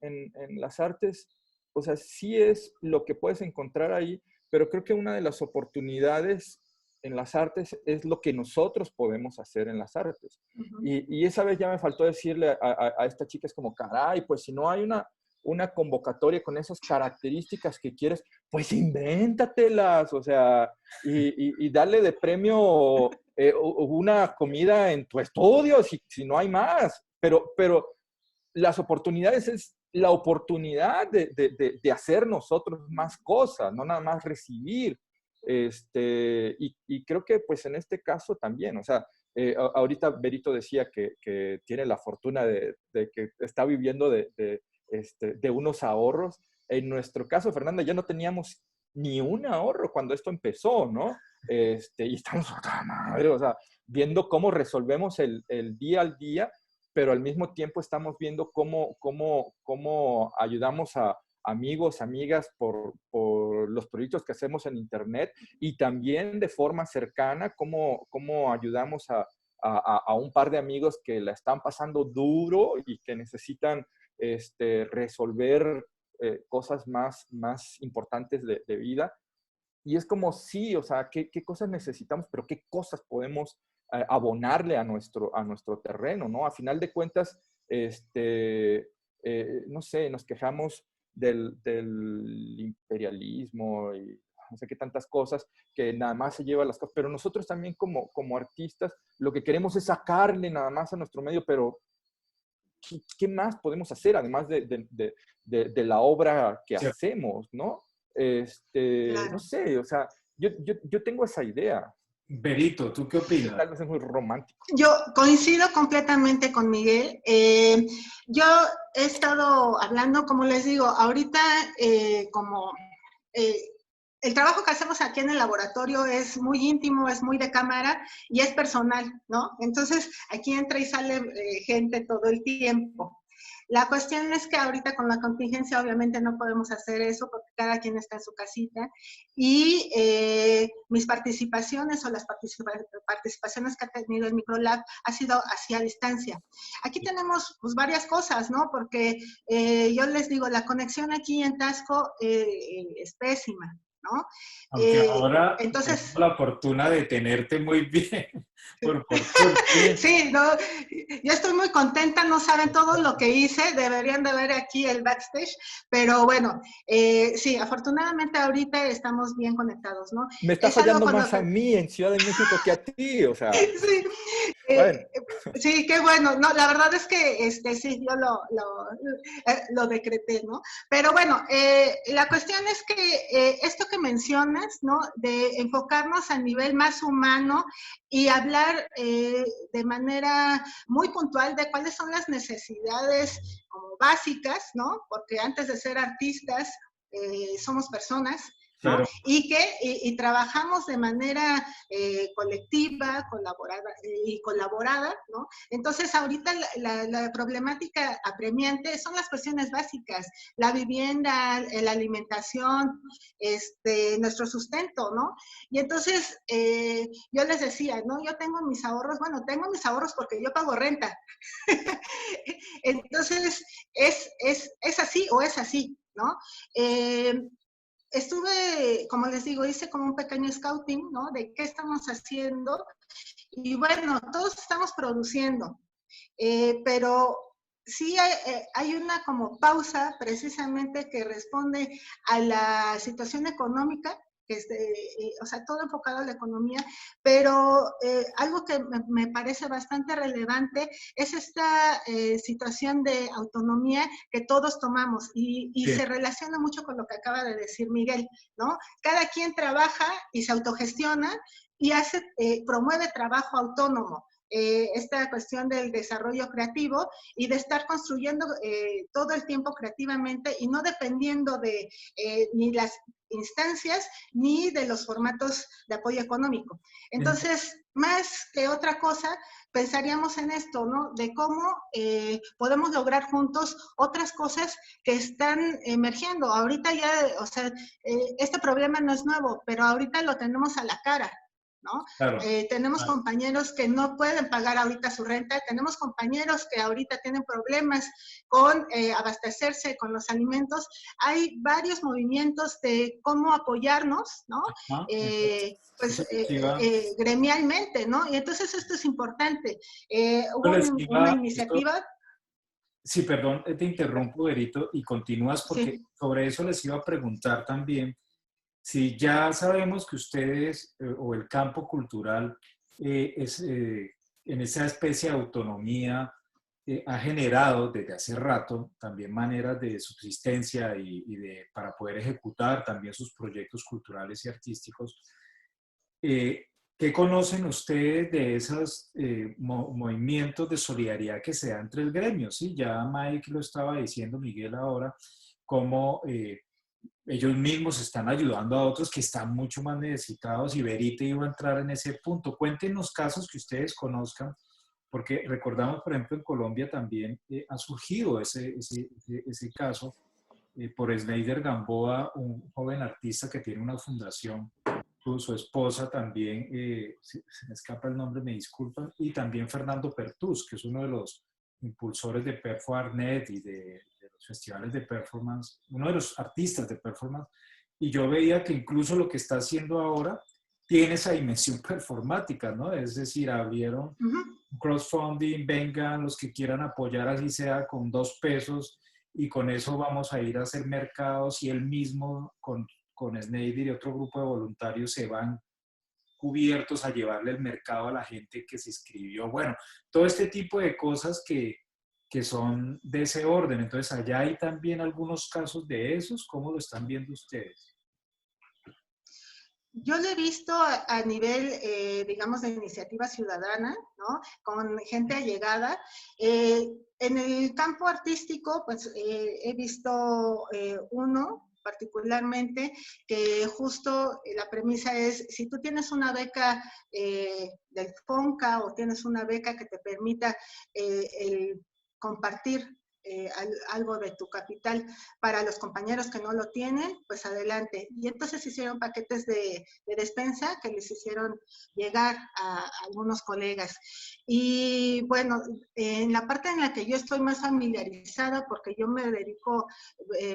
las artes. O sea, sí es lo que puedes encontrar ahí, pero creo que una de las oportunidades en las artes es lo que nosotros podemos hacer en las artes. Ujú. Y esa vez ya me faltó decirle a esta chica, es como, caray, pues si no hay una convocatoria con esas características que quieres, pues invéntatelas, o sea, y dale de premio una comida en tu estudio, si no hay más. Pero las oportunidades es la oportunidad de hacer nosotros más cosas, no nada más recibir. Y creo que pues en este caso también, o sea, ahorita Berito decía que tiene la fortuna de que está viviendo de unos ahorros. En nuestro caso, Fernanda, ya no teníamos ni un ahorro cuando esto empezó, ¿no? Y estamos, madre, o sea, viendo cómo resolvemos el día al día, pero al mismo tiempo estamos viendo cómo ayudamos a amigos, amigas por los proyectos que hacemos en Internet, y también de forma cercana, cómo ayudamos a un par de amigos que la están pasando duro y que necesitan resolver cosas más importantes de vida. Y es como, sí, o sea, ¿qué cosas necesitamos, pero qué cosas podemos abonarle a nuestro terreno, ¿no? A final de cuentas, no sé, nos quejamos del imperialismo y no sé qué tantas cosas, que nada más se lleva las cosas, pero nosotros también como artistas lo que queremos es sacarle nada más a nuestro medio, pero ¿qué más podemos hacer además de la obra que cierto. hacemos, ¿no? No Claro. sé, o sea, yo tengo esa idea. Berito, ¿tú qué opinas? Tal vez es muy romántico. Yo coincido completamente con Miguel. Yo he estado hablando, como les digo, ahorita como eh, el trabajo que hacemos aquí en el laboratorio es muy íntimo, es muy de cámara y es personal, ¿no? Entonces, aquí entra y sale gente todo el tiempo. La cuestión es que ahorita con la contingencia obviamente no podemos hacer eso porque cada quien está en su casita y mis participaciones o las participaciones que ha tenido el Microlab ha sido así a distancia. Aquí tenemos pues varias cosas, ¿no? Porque yo les digo, la conexión aquí en Taxco es pésima, ¿no? Aunque ahora Entonces, tengo la fortuna de tenerte muy bien por Turquía. sí, no, yo estoy muy contenta, no saben todo lo que hice, deberían de ver aquí el backstage, pero bueno, sí, afortunadamente ahorita estamos bien conectados, ¿no? Me está Es algo fallando con lo más a que... mí en Ciudad de México que a ti, o sea, Sí, bueno. sí, qué bueno. No, la verdad es que sí, yo lo decreté, ¿no? Pero bueno, la cuestión es que esto que mencionas, ¿no? De enfocarnos a nivel más humano y hablar de manera muy puntual de cuáles son las necesidades como básicas, ¿no? Porque antes de ser artistas, somos personas, ¿no? Claro. Y trabajamos de manera colectiva, colaborada, ¿no? Entonces, ahorita la problemática apremiante son las cuestiones básicas, la vivienda, la alimentación, nuestro sustento, ¿no? Y entonces, yo les decía, ¿no? Yo tengo mis ahorros, bueno, tengo mis ahorros porque yo pago renta. Entonces, es así o es así, ¿no? Estuve, como les digo, hice como un pequeño scouting, ¿no? De qué estamos haciendo. Y bueno, todos estamos produciendo, pero sí hay una como pausa precisamente que responde a la situación económica, o sea, todo enfocado a la economía, pero algo que me parece bastante relevante es esta situación de autonomía que todos tomamos y Sí. se relaciona mucho con lo que acaba de decir Miguel, ¿no? Cada quien trabaja y se autogestiona y promueve trabajo autónomo. Esta cuestión del desarrollo creativo y de estar construyendo todo el tiempo creativamente y no dependiendo de ni las instancias ni de los formatos de apoyo económico. Entonces, más que otra cosa, pensaríamos en esto, ¿no? De cómo podemos lograr juntos otras cosas que están emergiendo. Ahorita ya, o sea, este problema no es nuevo, pero ahorita lo tenemos a la cara, ¿no? Claro. Tenemos compañeros que no pueden pagar ahorita su renta, tenemos compañeros que ahorita tienen problemas con abastecerse con los alimentos. Hay varios movimientos de cómo apoyarnos, ¿no? Pues gremialmente, ¿no? Y entonces esto es importante. Hubo una iniciativa. Sí, perdón, te interrumpo, Berito, y continúas porque Sí. sobre eso les iba a preguntar también. Si ya sabemos que ustedes o el campo cultural es en esa especie de autonomía, ha generado desde hace rato también maneras de subsistencia para poder ejecutar también sus proyectos culturales y artísticos. ¿Qué conocen ustedes de esos movimientos de solidaridad que se dan entre el gremio? Sí, ya Mike lo estaba diciendo, Miguel ahora, cómo ellos mismos están ayudando a otros que están mucho más necesitados y Berita iba a entrar en ese punto. Cuéntenos casos que ustedes conozcan, porque recordamos, por ejemplo, en Colombia también ha surgido ese caso por Snyder Gamboa, un joven artista que tiene una fundación, su esposa también, se me escapa el nombre, me disculpan, y también Fernando Pertús, que es uno de los impulsores de Perfo Arnet y de los festivales de performance, uno de los artistas de performance, y yo veía que incluso lo que está haciendo ahora tiene esa dimensión performática, ¿no? Es decir, abrieron un crowdfunding, vengan los que quieran apoyar, así sea con 2 pesos, y con eso vamos a ir a hacer mercados, y él mismo con Snyder y otro grupo de voluntarios se van cubiertos a llevarle el mercado a la gente que se inscribió. Bueno, todo este tipo de cosas que son de ese orden. Entonces, allá hay también algunos casos de esos. ¿Cómo lo están viendo ustedes? Yo lo he visto a nivel, digamos, de iniciativa ciudadana, ¿no? Con gente allegada. En el campo artístico, pues he visto uno particularmente que justo la premisa es, si tú tienes una beca del FONCA o tienes una beca que te permita el compartir algo de tu capital. Para los compañeros que no lo tienen, pues adelante. Y entonces hicieron paquetes de despensa que les hicieron llegar a algunos colegas. Y bueno, en la parte en la que yo estoy más familiarizada, porque yo me dedico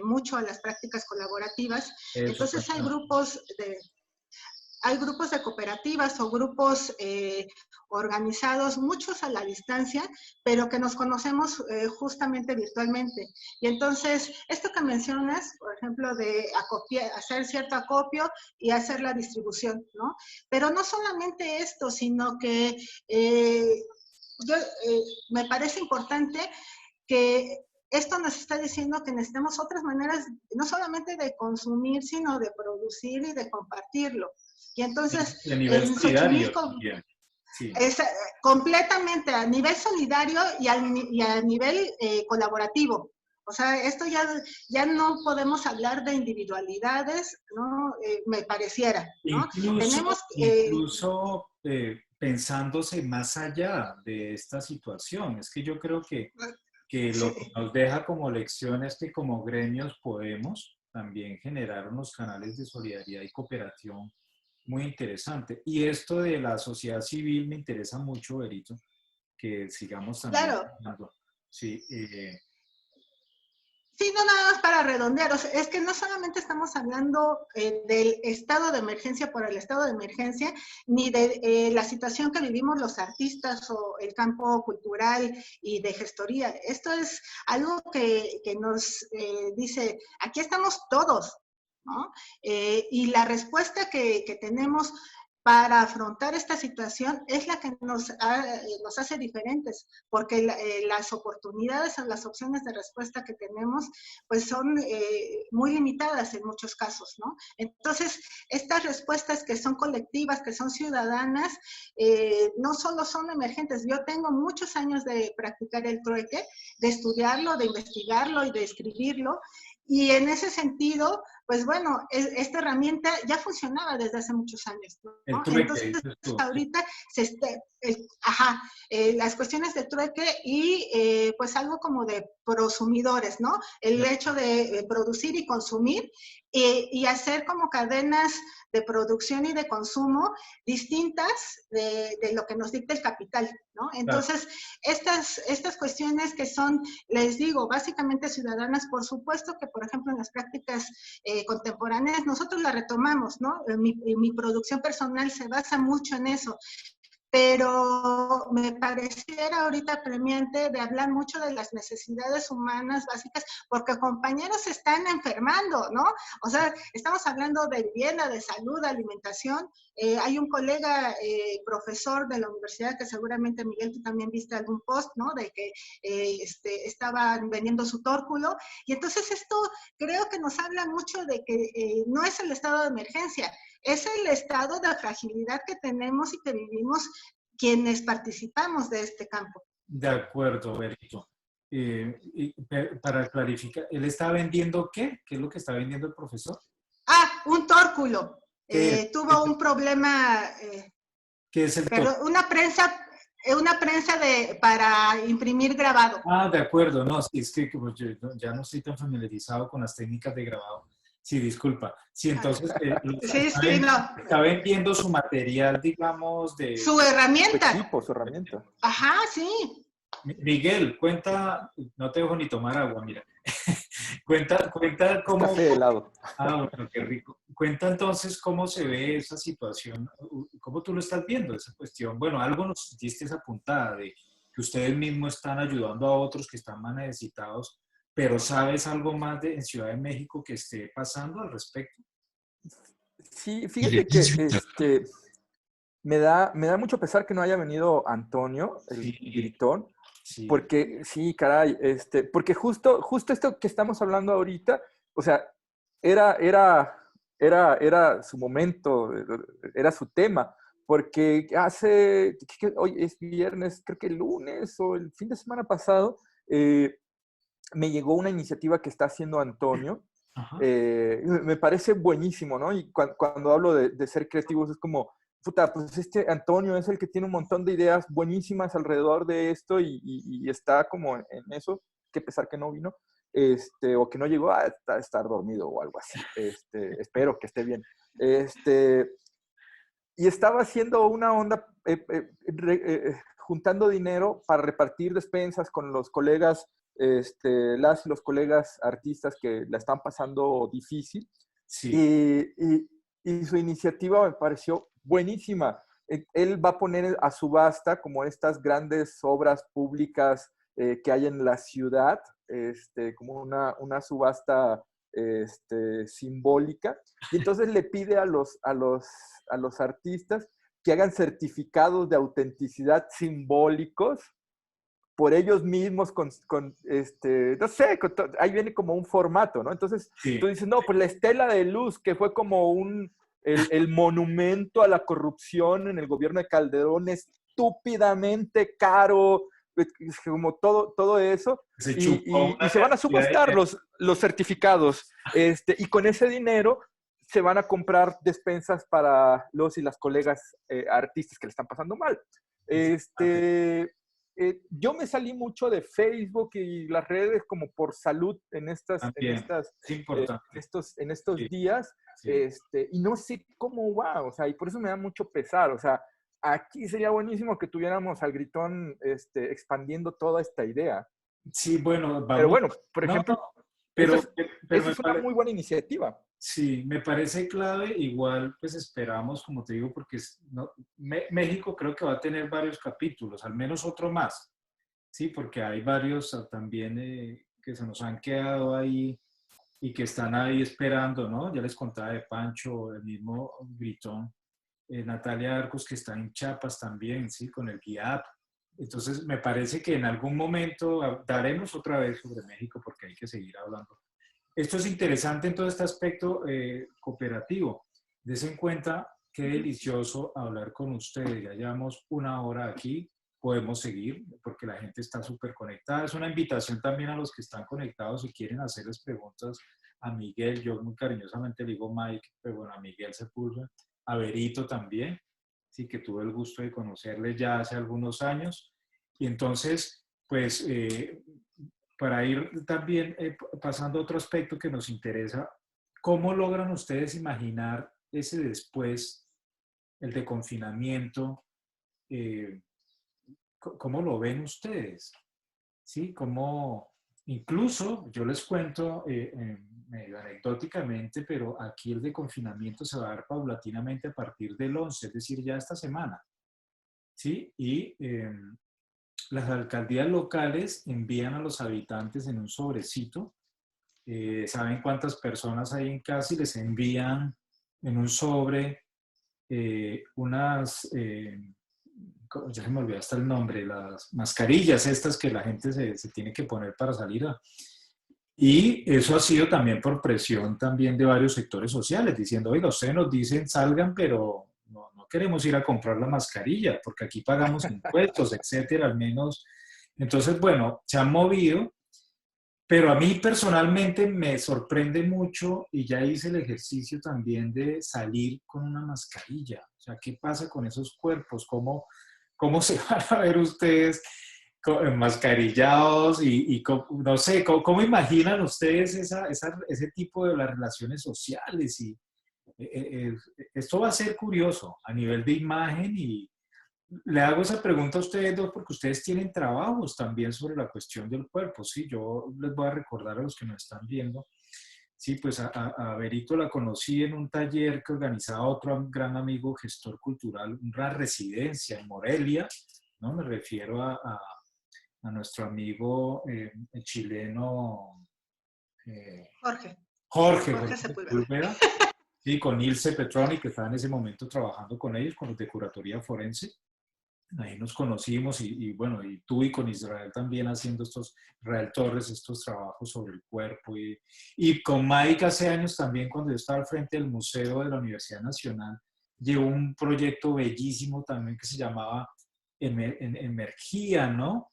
mucho a las prácticas colaborativas, Eso, entonces hay grupos de cooperativas o grupos organizados, muchos a la distancia, pero que nos conocemos justamente virtualmente. Y entonces, esto que mencionas, por ejemplo, de hacer cierto acopio y hacer la distribución, ¿no? Pero no solamente esto, sino que me parece importante que esto nos está diciendo que necesitamos otras maneras, no solamente de consumir, sino de producir y de compartirlo. Y entonces, a nivel en solidario Xochimilco, también. Sí. es completamente a nivel solidario y a nivel colaborativo. O sea, esto ya no podemos hablar de individualidades, ¿no? Me pareciera, ¿no? Incluso pensándose más allá de esta situación. Es que yo creo que lo que nos deja como lección es que como gremios podemos también generar unos canales de solidaridad y cooperación muy interesante. Y esto de la sociedad civil me interesa mucho, Berito, que sigamos también claro. hablando. Sí, Sí, no nada más para redondear, o sea, es que no solamente estamos hablando del estado de emergencia por el estado de emergencia, ni de la situación que vivimos los artistas o el campo cultural y de gestoría. Esto es algo que nos dice, aquí estamos todos, ¿no? Y la respuesta que tenemos para afrontar esta situación es la que nos hace diferentes, porque las oportunidades o las opciones de respuesta que tenemos pues son muy limitadas en muchos casos, ¿no? Entonces, estas respuestas que son colectivas, que son ciudadanas, no solo son emergentes. Yo tengo muchos años de practicar el trueque, de estudiarlo, de investigarlo y de escribirlo, y en ese sentido, pues bueno, esta herramienta ya funcionaba desde hace muchos años, ¿no? el trueque, Entonces, dices tú. ahorita las cuestiones de trueque y pues algo como de prosumidores, ¿no? El hecho de producir y consumir y hacer como cadenas de producción y de consumo distintas de lo que nos dicta el capital, ¿no? Entonces, estas cuestiones que son, les digo, básicamente ciudadanas, por supuesto que, por ejemplo, en las prácticas contemporáneas, nosotros las retomamos, ¿no? Mi producción personal se basa mucho en eso, pero me pareciera ahorita apremiante de hablar mucho de las necesidades humanas básicas, porque compañeros se están enfermando, ¿no? O sea, estamos hablando de vivienda, de salud, de alimentación. Hay un colega profesor de la universidad que seguramente, Miguel, tú también viste algún post, ¿no? De que estaban vendiendo su tórculo. Y entonces esto creo que nos habla mucho de que no es el estado de emergencia, es el estado de fragilidad que tenemos y que vivimos quienes participamos de este campo. De acuerdo, Berito. Para clarificar, ¿él está vendiendo qué? ¿Qué es lo que está vendiendo el profesor? Un tórculo. Tuvo un problema. ¿Qué es el tórculo? Una prensa para imprimir grabado. De acuerdo. No, sí, es que pues, yo ya no estoy tan familiarizado con las técnicas de grabado. Sí, disculpa. Sí, entonces está vendiendo su material, digamos, de... Su herramienta. Su equipo, su herramienta. Ajá, sí. Miguel, cuenta, no te dejo ni tomar agua, mira. cuenta cómo... Café helado. Bueno, qué rico. Cuenta entonces cómo se ve esa situación, cómo tú lo estás viendo, esa cuestión. Bueno, algo nos diste esa puntada de que ustedes mismos están ayudando a otros que están más necesitados, pero ¿sabes algo más en Ciudad de México que esté pasando al respecto? Sí, fíjate que me da mucho pesar que no haya venido Antonio, el director, porque sí, caray, porque justo esto que estamos hablando ahorita, o sea, era su momento, era su tema, porque hoy es viernes, creo que el lunes o el fin de semana pasado, me llegó una iniciativa que está haciendo Antonio. Me parece buenísimo, ¿no? Y cuando hablo de ser creativos es como, puta, pues Antonio es el que tiene un montón de ideas buenísimas alrededor de esto y está como en eso. qué pesar que no vino, o que no llegó a estar dormido o algo así. Espero que esté bien. Y estaba haciendo una onda, juntando dinero para repartir despensas con los colegas, las y los colegas artistas que la están pasando difícil. Sí. Y su iniciativa me pareció buenísima. Él va a poner a subasta como estas grandes obras públicas que hay en la ciudad, como una subasta simbólica. Y entonces le pide a los artistas que hagan certificados de autenticidad simbólicos por ellos mismos, no sé, ahí viene como un formato, ¿no? Entonces, Sí. tú dices, no, pues la estela de luz, que fue como el monumento a la corrupción en el gobierno de Calderón, estúpidamente caro, como todo eso, y se van a subastar los certificados, y con ese dinero se van a comprar despensas para los y las colegas artistas que le están pasando mal. Yo me salí mucho de Facebook y las redes como por salud en estos Sí. días, Sí. y no sé cómo va, o sea, y por eso me da mucho pesar, o sea, aquí sería buenísimo que tuviéramos al Gritón expandiendo toda esta idea. Sí, bueno, vamos. Pero bueno, por No, ejemplo, pero esa es una muy buena iniciativa. Sí, me parece clave. Igual, pues esperamos, como te digo, porque México creo que va a tener varios capítulos, al menos otro más. Sí, porque hay varios también que se nos han quedado ahí y que están ahí esperando, ¿no? Ya les contaba de Pancho, el mismo Gritón, Natalia Arcos, que está en Chiapas también, ¿sí? Con el GIAP. Entonces, me parece que en algún momento daremos otra vez sobre México porque hay que seguir hablando. Esto es interesante en todo este aspecto cooperativo. Des en cuenta qué delicioso hablar con ustedes. Ya llevamos 1 hora aquí, podemos seguir porque la gente está súper conectada. Es una invitación también a los que están conectados y quieren hacerles preguntas a Miguel. Yo muy cariñosamente le digo Mike, pero bueno, a Miguel Sepúlveda, a Berito también, sí, que tuve el gusto de conocerle ya hace algunos años. Y entonces, pues, para ir también pasando a otro aspecto que nos interesa, ¿cómo logran ustedes imaginar ese después, el de confinamiento? ¿Cómo lo ven ustedes? ¿Sí? ¿Cómo, incluso, yo les cuento medio anecdóticamente, pero aquí el de confinamiento se va a dar paulatinamente a partir del 11, es decir, ya esta semana. ¿Sí? Y las alcaldías locales envían a los habitantes en un sobrecito, saben cuántas personas hay en casa y les envían en un sobre unas, ya se me olvidó hasta el nombre, las mascarillas estas que la gente se tiene que poner para salir Y eso ha sido también por presión también de varios sectores sociales, diciendo, oiga, ustedes nos dicen salgan, pero no queremos ir a comprar la mascarilla, porque aquí pagamos impuestos, etcétera, al menos. Entonces, bueno, se han movido, pero a mí personalmente me sorprende mucho y ya hice el ejercicio también de salir con una mascarilla. O sea, ¿qué pasa con esos cuerpos? ¿Cómo se van a ver ustedes mascarillados? No sé, ¿cómo imaginan ustedes ese tipo de las relaciones sociales? Esto va a ser curioso a nivel de imagen y le hago esa pregunta a ustedes dos porque ustedes tienen trabajos también sobre la cuestión del cuerpo, ¿sí? Yo les voy a recordar a los que nos están viendo, sí, pues a Berito la conocí en un taller que organizaba otro gran amigo gestor cultural, una residencia en Morelia, ¿no? Me refiero a nuestro amigo el chileno Jorge Sepúlveda, sí, con Ilse Petroni, que estaba en ese momento trabajando con ellos, con los de curatoría forense. Ahí nos conocimos y bueno, y tú y con Israel también haciendo Israel Torres, estos trabajos sobre el cuerpo. Y con Mike hace años también, cuando yo estaba al frente del Museo de la Universidad Nacional, llevó un proyecto bellísimo también que se llamaba Emergía, ¿no?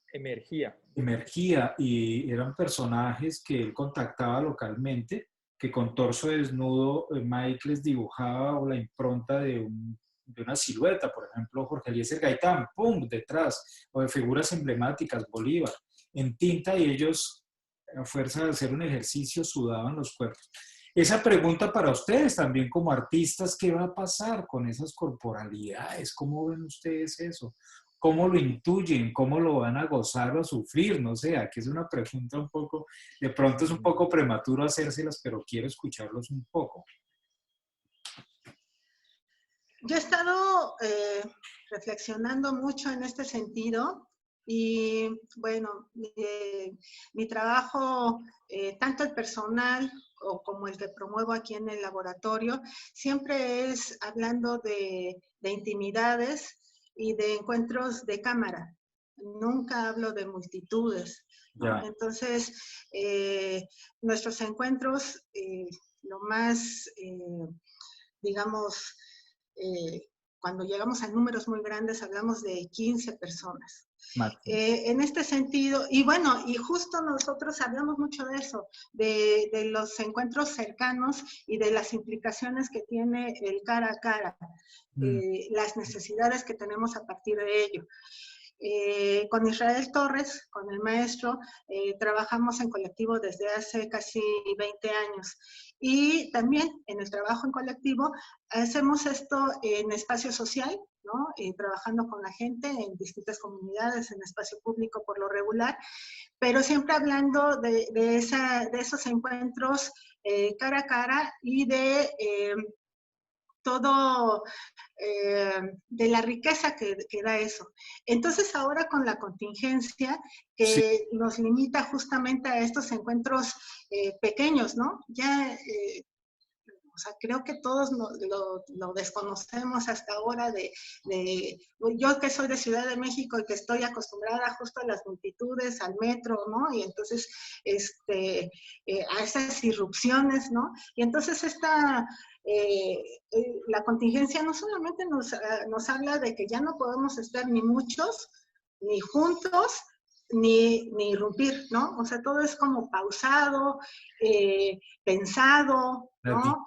Emergía, y eran personajes que él contactaba localmente, que con torso desnudo Mike les dibujaba o la impronta de una silueta, por ejemplo, Jorge Eliezer Gaitán, ¡pum!, detrás, o de figuras emblemáticas, Bolívar, en tinta, y ellos a fuerza de hacer un ejercicio sudaban los cuerpos. Esa pregunta para ustedes también como artistas, ¿qué va a pasar con esas corporalidades? ¿Cómo ven ustedes eso? ¿Cómo lo intuyen? ¿Cómo lo van a gozar o a sufrir? No sé, aquí es una pregunta un poco, de pronto es un poco prematuro hacérselas, pero quiero escucharlos un poco. Yo he estado reflexionando mucho en este sentido y bueno, mi trabajo, tanto el personal como el que promuevo aquí en el laboratorio, siempre es hablando de intimidades y de encuentros de cámara. Nunca hablo de multitudes, ¿no? Entonces, nuestros encuentros, lo más, digamos, cuando llegamos a números muy grandes, hablamos de 15 personas. En este sentido, y bueno, y justo nosotros hablamos mucho de eso, de los encuentros cercanos y de las implicaciones que tiene el cara a cara, las necesidades que tenemos a partir de ello. Con Israel Torres, con el maestro, trabajamos en colectivo desde hace casi 20 años. Y también en el trabajo en colectivo hacemos esto en espacio social, ¿no? Trabajando con la gente en distintas comunidades, en espacio público por lo regular, pero siempre hablando de esos encuentros cara a cara y de todo, de la riqueza que da eso. Entonces ahora con la contingencia que nos limita justamente a estos encuentros pequeños, ¿no? Ya, o sea, creo que todos lo desconocemos hasta ahora yo que soy de Ciudad de México y que estoy acostumbrada justo a las multitudes, al metro, ¿no? Y entonces, a esas irrupciones, ¿no? Y entonces la contingencia no solamente nos habla de que ya no podemos estar ni muchos, ni juntos, ni irrumpir, ¿no? O sea, todo es como pausado, pensado, ¿no?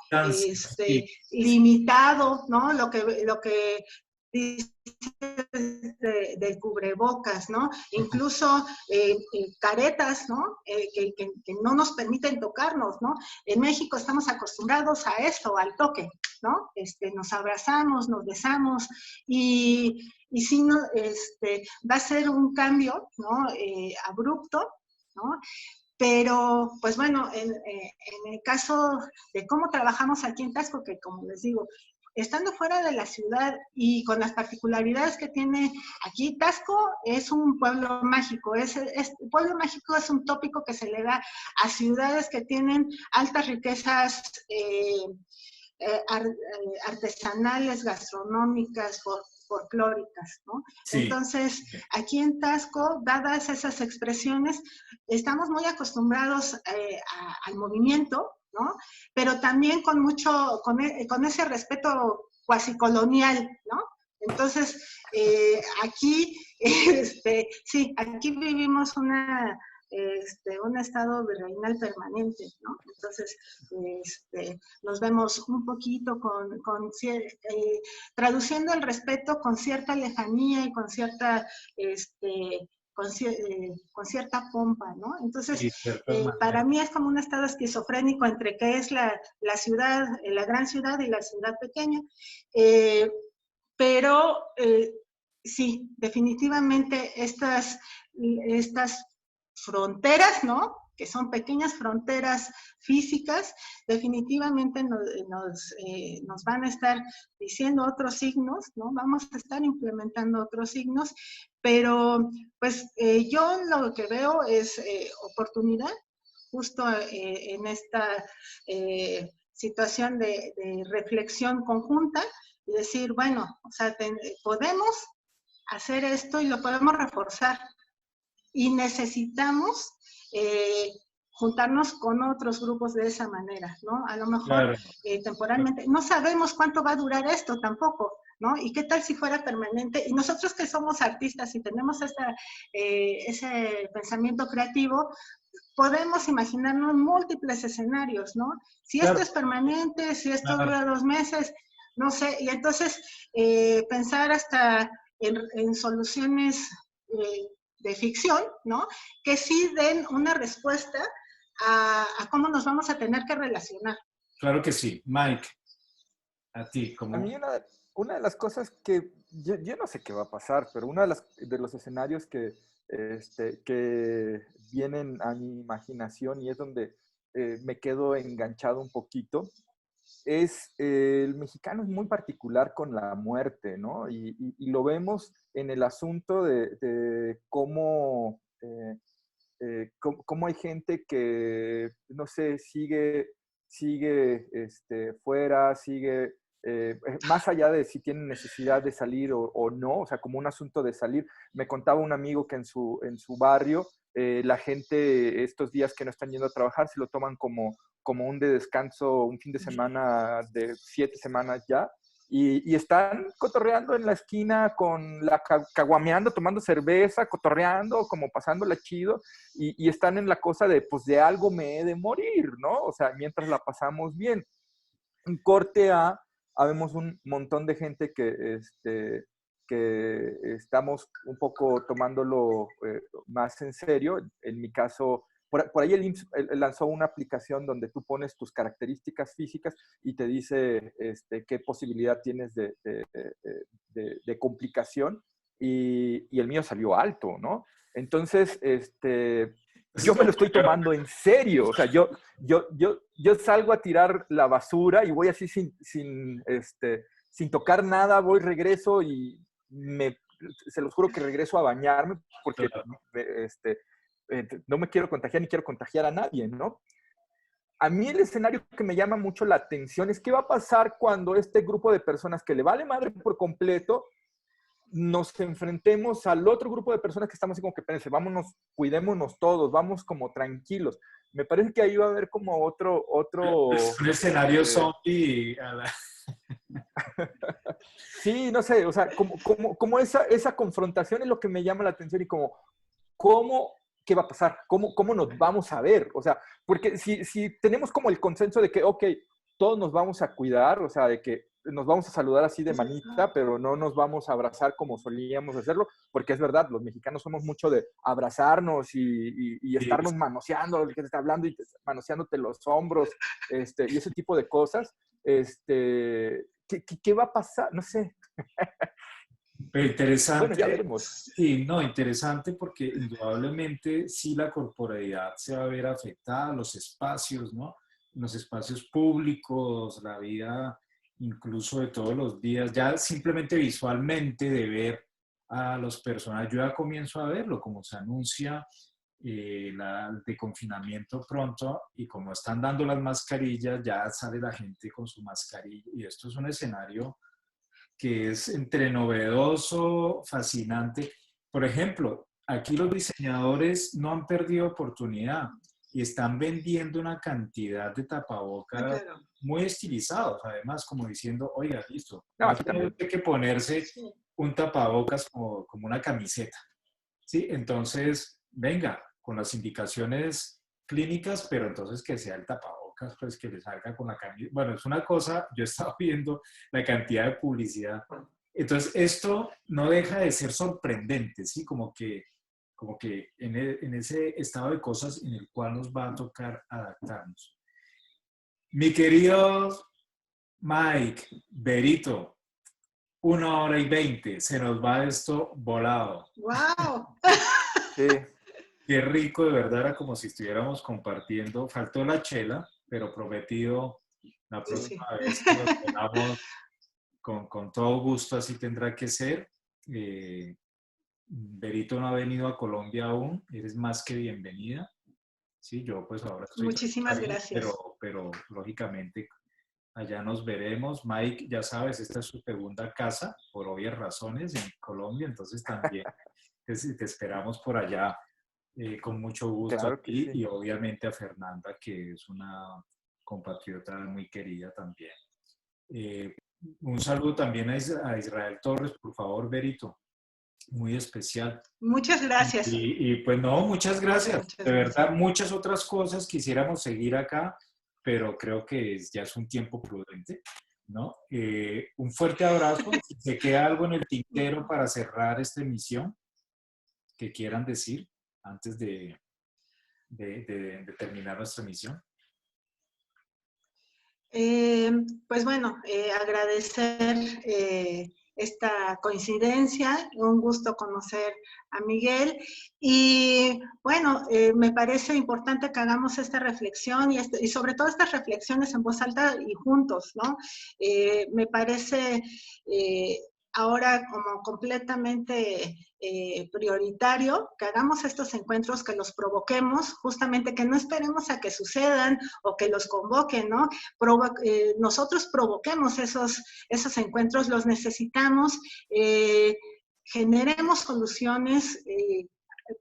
Limitado, ¿no? Lo que dice del cubrebocas, ¿no? Incluso caretas, ¿no? Que no nos permiten tocarnos, ¿no? En México estamos acostumbrados a esto, al toque, ¿no? Nos abrazamos, nos besamos y sí, no, va a ser un cambio, ¿no? Abrupto, ¿no? Pero, pues bueno, en el caso de cómo trabajamos aquí en Taxco, que como les digo, estando fuera de la ciudad y con las particularidades que tiene aquí, Taxco es un pueblo mágico. Pueblo mágico es un tópico que se le da a ciudades que tienen altas riquezas artesanales, gastronómicas, folclóricas, ¿no? Sí. Entonces, aquí en Taxco, dadas esas expresiones, estamos muy acostumbrados al movimiento, ¿no? Pero también con ese respeto cuasi colonial, ¿no? Entonces, aquí, sí, aquí vivimos un estado virreinal permanente, ¿no? Entonces, nos vemos un poquito traduciendo el respeto con cierta lejanía y con cierta, con cierta pompa, ¿no? Entonces, sí, para mí es como un estado esquizofrénico entre qué es la ciudad, la gran ciudad y la ciudad pequeña, pero sí, definitivamente estas fronteras, ¿no? Que son pequeñas fronteras físicas, definitivamente nos van a estar diciendo otros signos, ¿no? Vamos a estar implementando otros signos, pero pues yo lo que veo es oportunidad, justo en esta situación de reflexión conjunta, y decir, bueno, o sea, podemos hacer esto y lo podemos reforzar. Y necesitamos juntarnos con otros grupos de esa manera, ¿no? A lo mejor claro. Temporalmente. No sabemos cuánto va a durar esto tampoco, ¿no? Y qué tal si fuera permanente. Y nosotros que somos artistas y tenemos ese pensamiento creativo, podemos imaginarnos múltiples escenarios, ¿no? Si claro. Esto es permanente, si esto claro. Dura 2 meses, no sé. Y entonces pensar hasta en soluciones de ficción, ¿no? Que sí den una respuesta a cómo nos vamos a tener que relacionar. Claro que sí. Mike, a ti, A ¿cómo? mí una de las cosas que yo no sé qué va a pasar, pero uno de los escenarios que vienen a mi imaginación y es donde me quedo enganchado un poquito, es el mexicano es muy particular con la muerte, ¿no? Y lo vemos en el asunto de cómo hay gente que, no sé, sigue fuera, sigue, más allá de si tienen necesidad de salir o no, o sea, como un asunto de salir. Me contaba un amigo que en su barrio, la gente estos días que no están yendo a trabajar se lo toman como un de descanso, un fin de semana de 7 semanas ya, y están cotorreando en la esquina caguameando, tomando cerveza, cotorreando, como pasándola chido, y están en la cosa de, pues de algo me he de morir, ¿no? O sea, mientras la pasamos bien. En corte A, habemos un montón de gente que estamos un poco tomándolo más en serio. En mi caso, por ahí el IMSS lanzó una aplicación donde tú pones tus características físicas y te dice qué posibilidad tienes de complicación, y el mío salió alto, ¿no? Entonces, yo me lo estoy tomando en serio. O sea, yo salgo a tirar la basura y voy así sin tocar nada, voy, regreso y se los juro que regreso a bañarme porque no me quiero contagiar ni quiero contagiar a nadie, ¿no? A mí el escenario que me llama mucho la atención es qué va a pasar cuando este grupo de personas que le vale madre por completo nos enfrentemos al otro grupo de personas que estamos así como que, espérense, vámonos, cuidémonos todos, vamos como tranquilos. Me parece que ahí va a haber como Es un escenario zombie. Sí, no sé, o sea, como esa confrontación es lo que me llama la atención, y como, ¿cómo, qué va a pasar? ¿Cómo nos vamos a ver? O sea, porque si tenemos como el consenso de que, ok, todos nos vamos a cuidar, o sea, de que nos vamos a saludar así de manita, pero no nos vamos a abrazar como solíamos hacerlo, porque es verdad, los mexicanos somos mucho de abrazarnos y estarnos manoseando, el que te está hablando y manoseándote los hombros, y ese tipo de cosas. ¿Qué va a pasar? No sé. Pero interesante. Bueno, ya veremos. Sí, no, interesante porque indudablemente sí la corporalidad se va a ver afectada, los espacios, ¿no? Los espacios públicos, la vida incluso de todos los días, ya simplemente visualmente de ver a los personajes, yo ya comienzo a verlo, como se anuncia de confinamiento pronto y como están dando las mascarillas, ya sale la gente con su mascarilla y esto es un escenario que es entre novedoso, fascinante. Por ejemplo, aquí los diseñadores no han perdido oportunidad y están vendiendo una cantidad de tapabocas muy estilizados, además, como diciendo, oiga, listo, no tiene que ponerse un tapabocas como una camiseta, ¿sí? Entonces, venga, con las indicaciones clínicas, pero entonces que sea el tapabocas, pues que le salga con la camiseta. Bueno, es una cosa, yo estaba viendo la cantidad de publicidad. Entonces, esto no deja de ser sorprendente, ¿sí? Como que en ese estado de cosas en el cual nos va a tocar adaptarnos. Mi querido Mike, Berito, 1 hora y 20, se nos va esto volado. ¡Wow! Sí. Qué rico, de verdad, era como si estuviéramos compartiendo. Faltó la chela, pero prometido la próxima vez que nos veamos con todo gusto, así tendrá que ser. Berito no ha venido a Colombia aún, eres más que bienvenida. Sí, yo pues ahora estoy Muchísimas trabajando, gracias. pero lógicamente allá nos veremos. Mike, ya sabes, esta es su segunda casa, por obvias razones, en Colombia, entonces también te esperamos por allá. Con mucho gusto Claro que aquí sí. y obviamente a Fernanda, que es una compatriota muy querida también. Un saludo también a Israel Torres, por favor, Berito, muy especial. Muchas gracias. Y pues no, muchas gracias. Muchas De verdad, gracias. muchas otras cosas quisiéramos seguir acá, pero creo que ya es un tiempo prudente, ¿no? Un fuerte abrazo. Si se queda algo en el tintero para cerrar esta emisión. que quieran decir antes de terminar nuestra emisión? Pues bueno, agradecer esta coincidencia, un gusto conocer a Miguel y bueno, me parece importante que hagamos esta reflexión y sobre todo estas reflexiones en voz alta y juntos, ¿no? Me parece ahora como completamente prioritario que hagamos estos encuentros, que los provoquemos, justamente que no esperemos a que sucedan o que los convoquen, ¿no? Nosotros provoquemos esos encuentros, los necesitamos, generemos soluciones,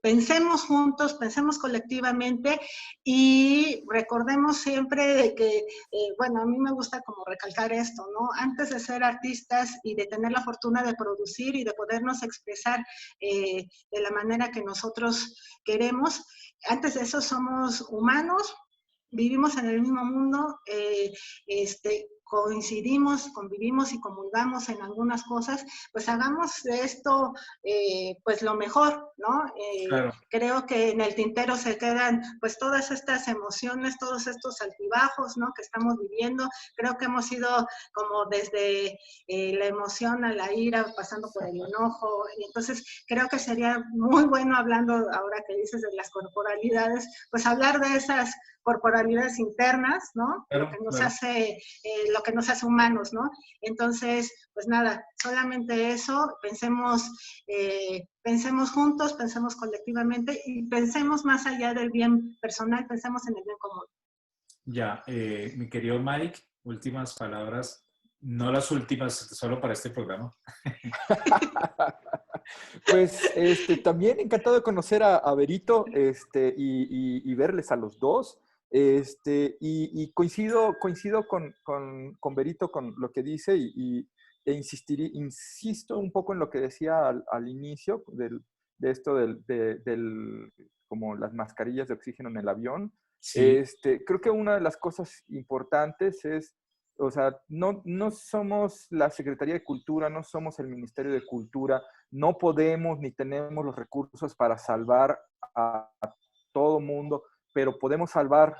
pensemos juntos, pensemos colectivamente y recordemos siempre de que, bueno, a mí me gusta como recalcar esto, ¿no? Antes de ser artistas y de tener la fortuna de producir y de podernos expresar de la manera que nosotros queremos, antes de eso somos humanos, vivimos en el mismo mundo, coincidimos, convivimos y comulgamos en algunas cosas, pues hagamos de esto pues lo mejor, ¿no? Claro. Creo que en el tintero se quedan pues todas estas emociones, todos estos altibajos, ¿no? Que estamos viviendo. Creo que hemos ido como desde la emoción a la ira, pasando por el enojo, y entonces creo que sería muy bueno, hablando ahora que dices de las corporalidades, pues hablar de esas corporalidades internas, ¿no? Claro, Lo que nos claro. hace, lo que nos hace humanos, ¿no? Entonces, pues nada, solamente eso, pensemos juntos, pensemos colectivamente y pensemos más allá del bien personal, pensemos en el bien común. Ya, mi querido Mike, últimas palabras, no las últimas, solo para este programa. Pues también encantado de conocer a Berito y verles a los dos. Y coincido con Berito con lo que dice e insisto un poco en lo que decía al inicio de esto como las mascarillas de oxígeno en el avión. Sí, Creo que una de las cosas importantes es, o sea, no somos la Secretaría de Cultura, no somos el Ministerio de Cultura, no podemos ni tenemos los recursos para salvar a todo mundo, pero podemos salvar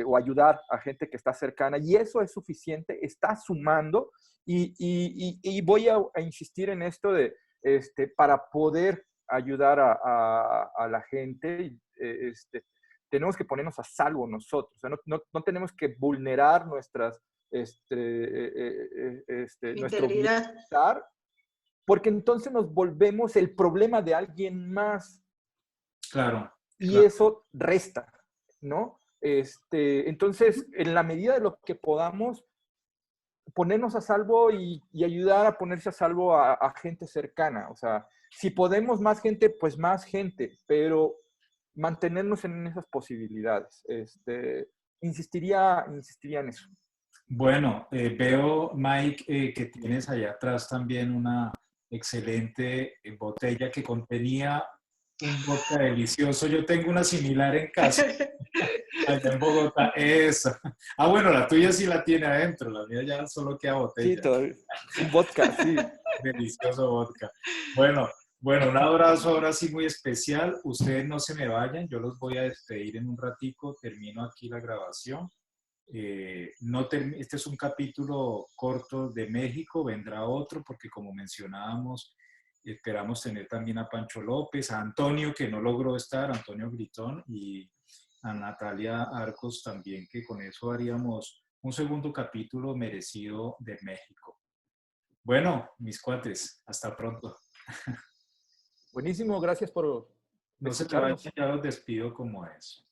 o ayudar a gente que está cercana y eso es suficiente, está sumando y voy a insistir en esto de, para poder ayudar a la gente, tenemos que ponernos a salvo nosotros, o sea, no tenemos que vulnerar nuestro Integridad. bienestar, porque entonces nos volvemos el problema de alguien más claro, y claro. eso resta, ¿no? Entonces, en la medida de lo que podamos, ponernos a salvo y ayudar a ponerse a salvo a gente cercana. O sea, si podemos más gente, pues más gente, pero mantenernos en esas posibilidades. Insistiría en eso. Bueno, veo, Mike, que tienes allá atrás también una excelente botella que contenía un vodka delicioso. Yo tengo una similar en casa, allá en Bogotá. Esa. Ah, bueno, la tuya sí la tiene adentro, la mía ya solo queda Sí, botella. todavía. Un vodka, sí. Delicioso vodka. Bueno, un abrazo ahora sí muy especial. Ustedes no se me vayan, yo los voy a despedir en un ratico. Termino aquí la grabación. Este es un capítulo corto de México, vendrá otro porque como mencionábamos, esperamos tener también a Pancho López, a Antonio que no logró estar, Antonio Gritón, y a Natalia Arcos también, que con eso haríamos un segundo capítulo merecido de México. Bueno, mis cuates, hasta pronto. Buenísimo, gracias por No se me vayan, escucharnos. ya los despido como es.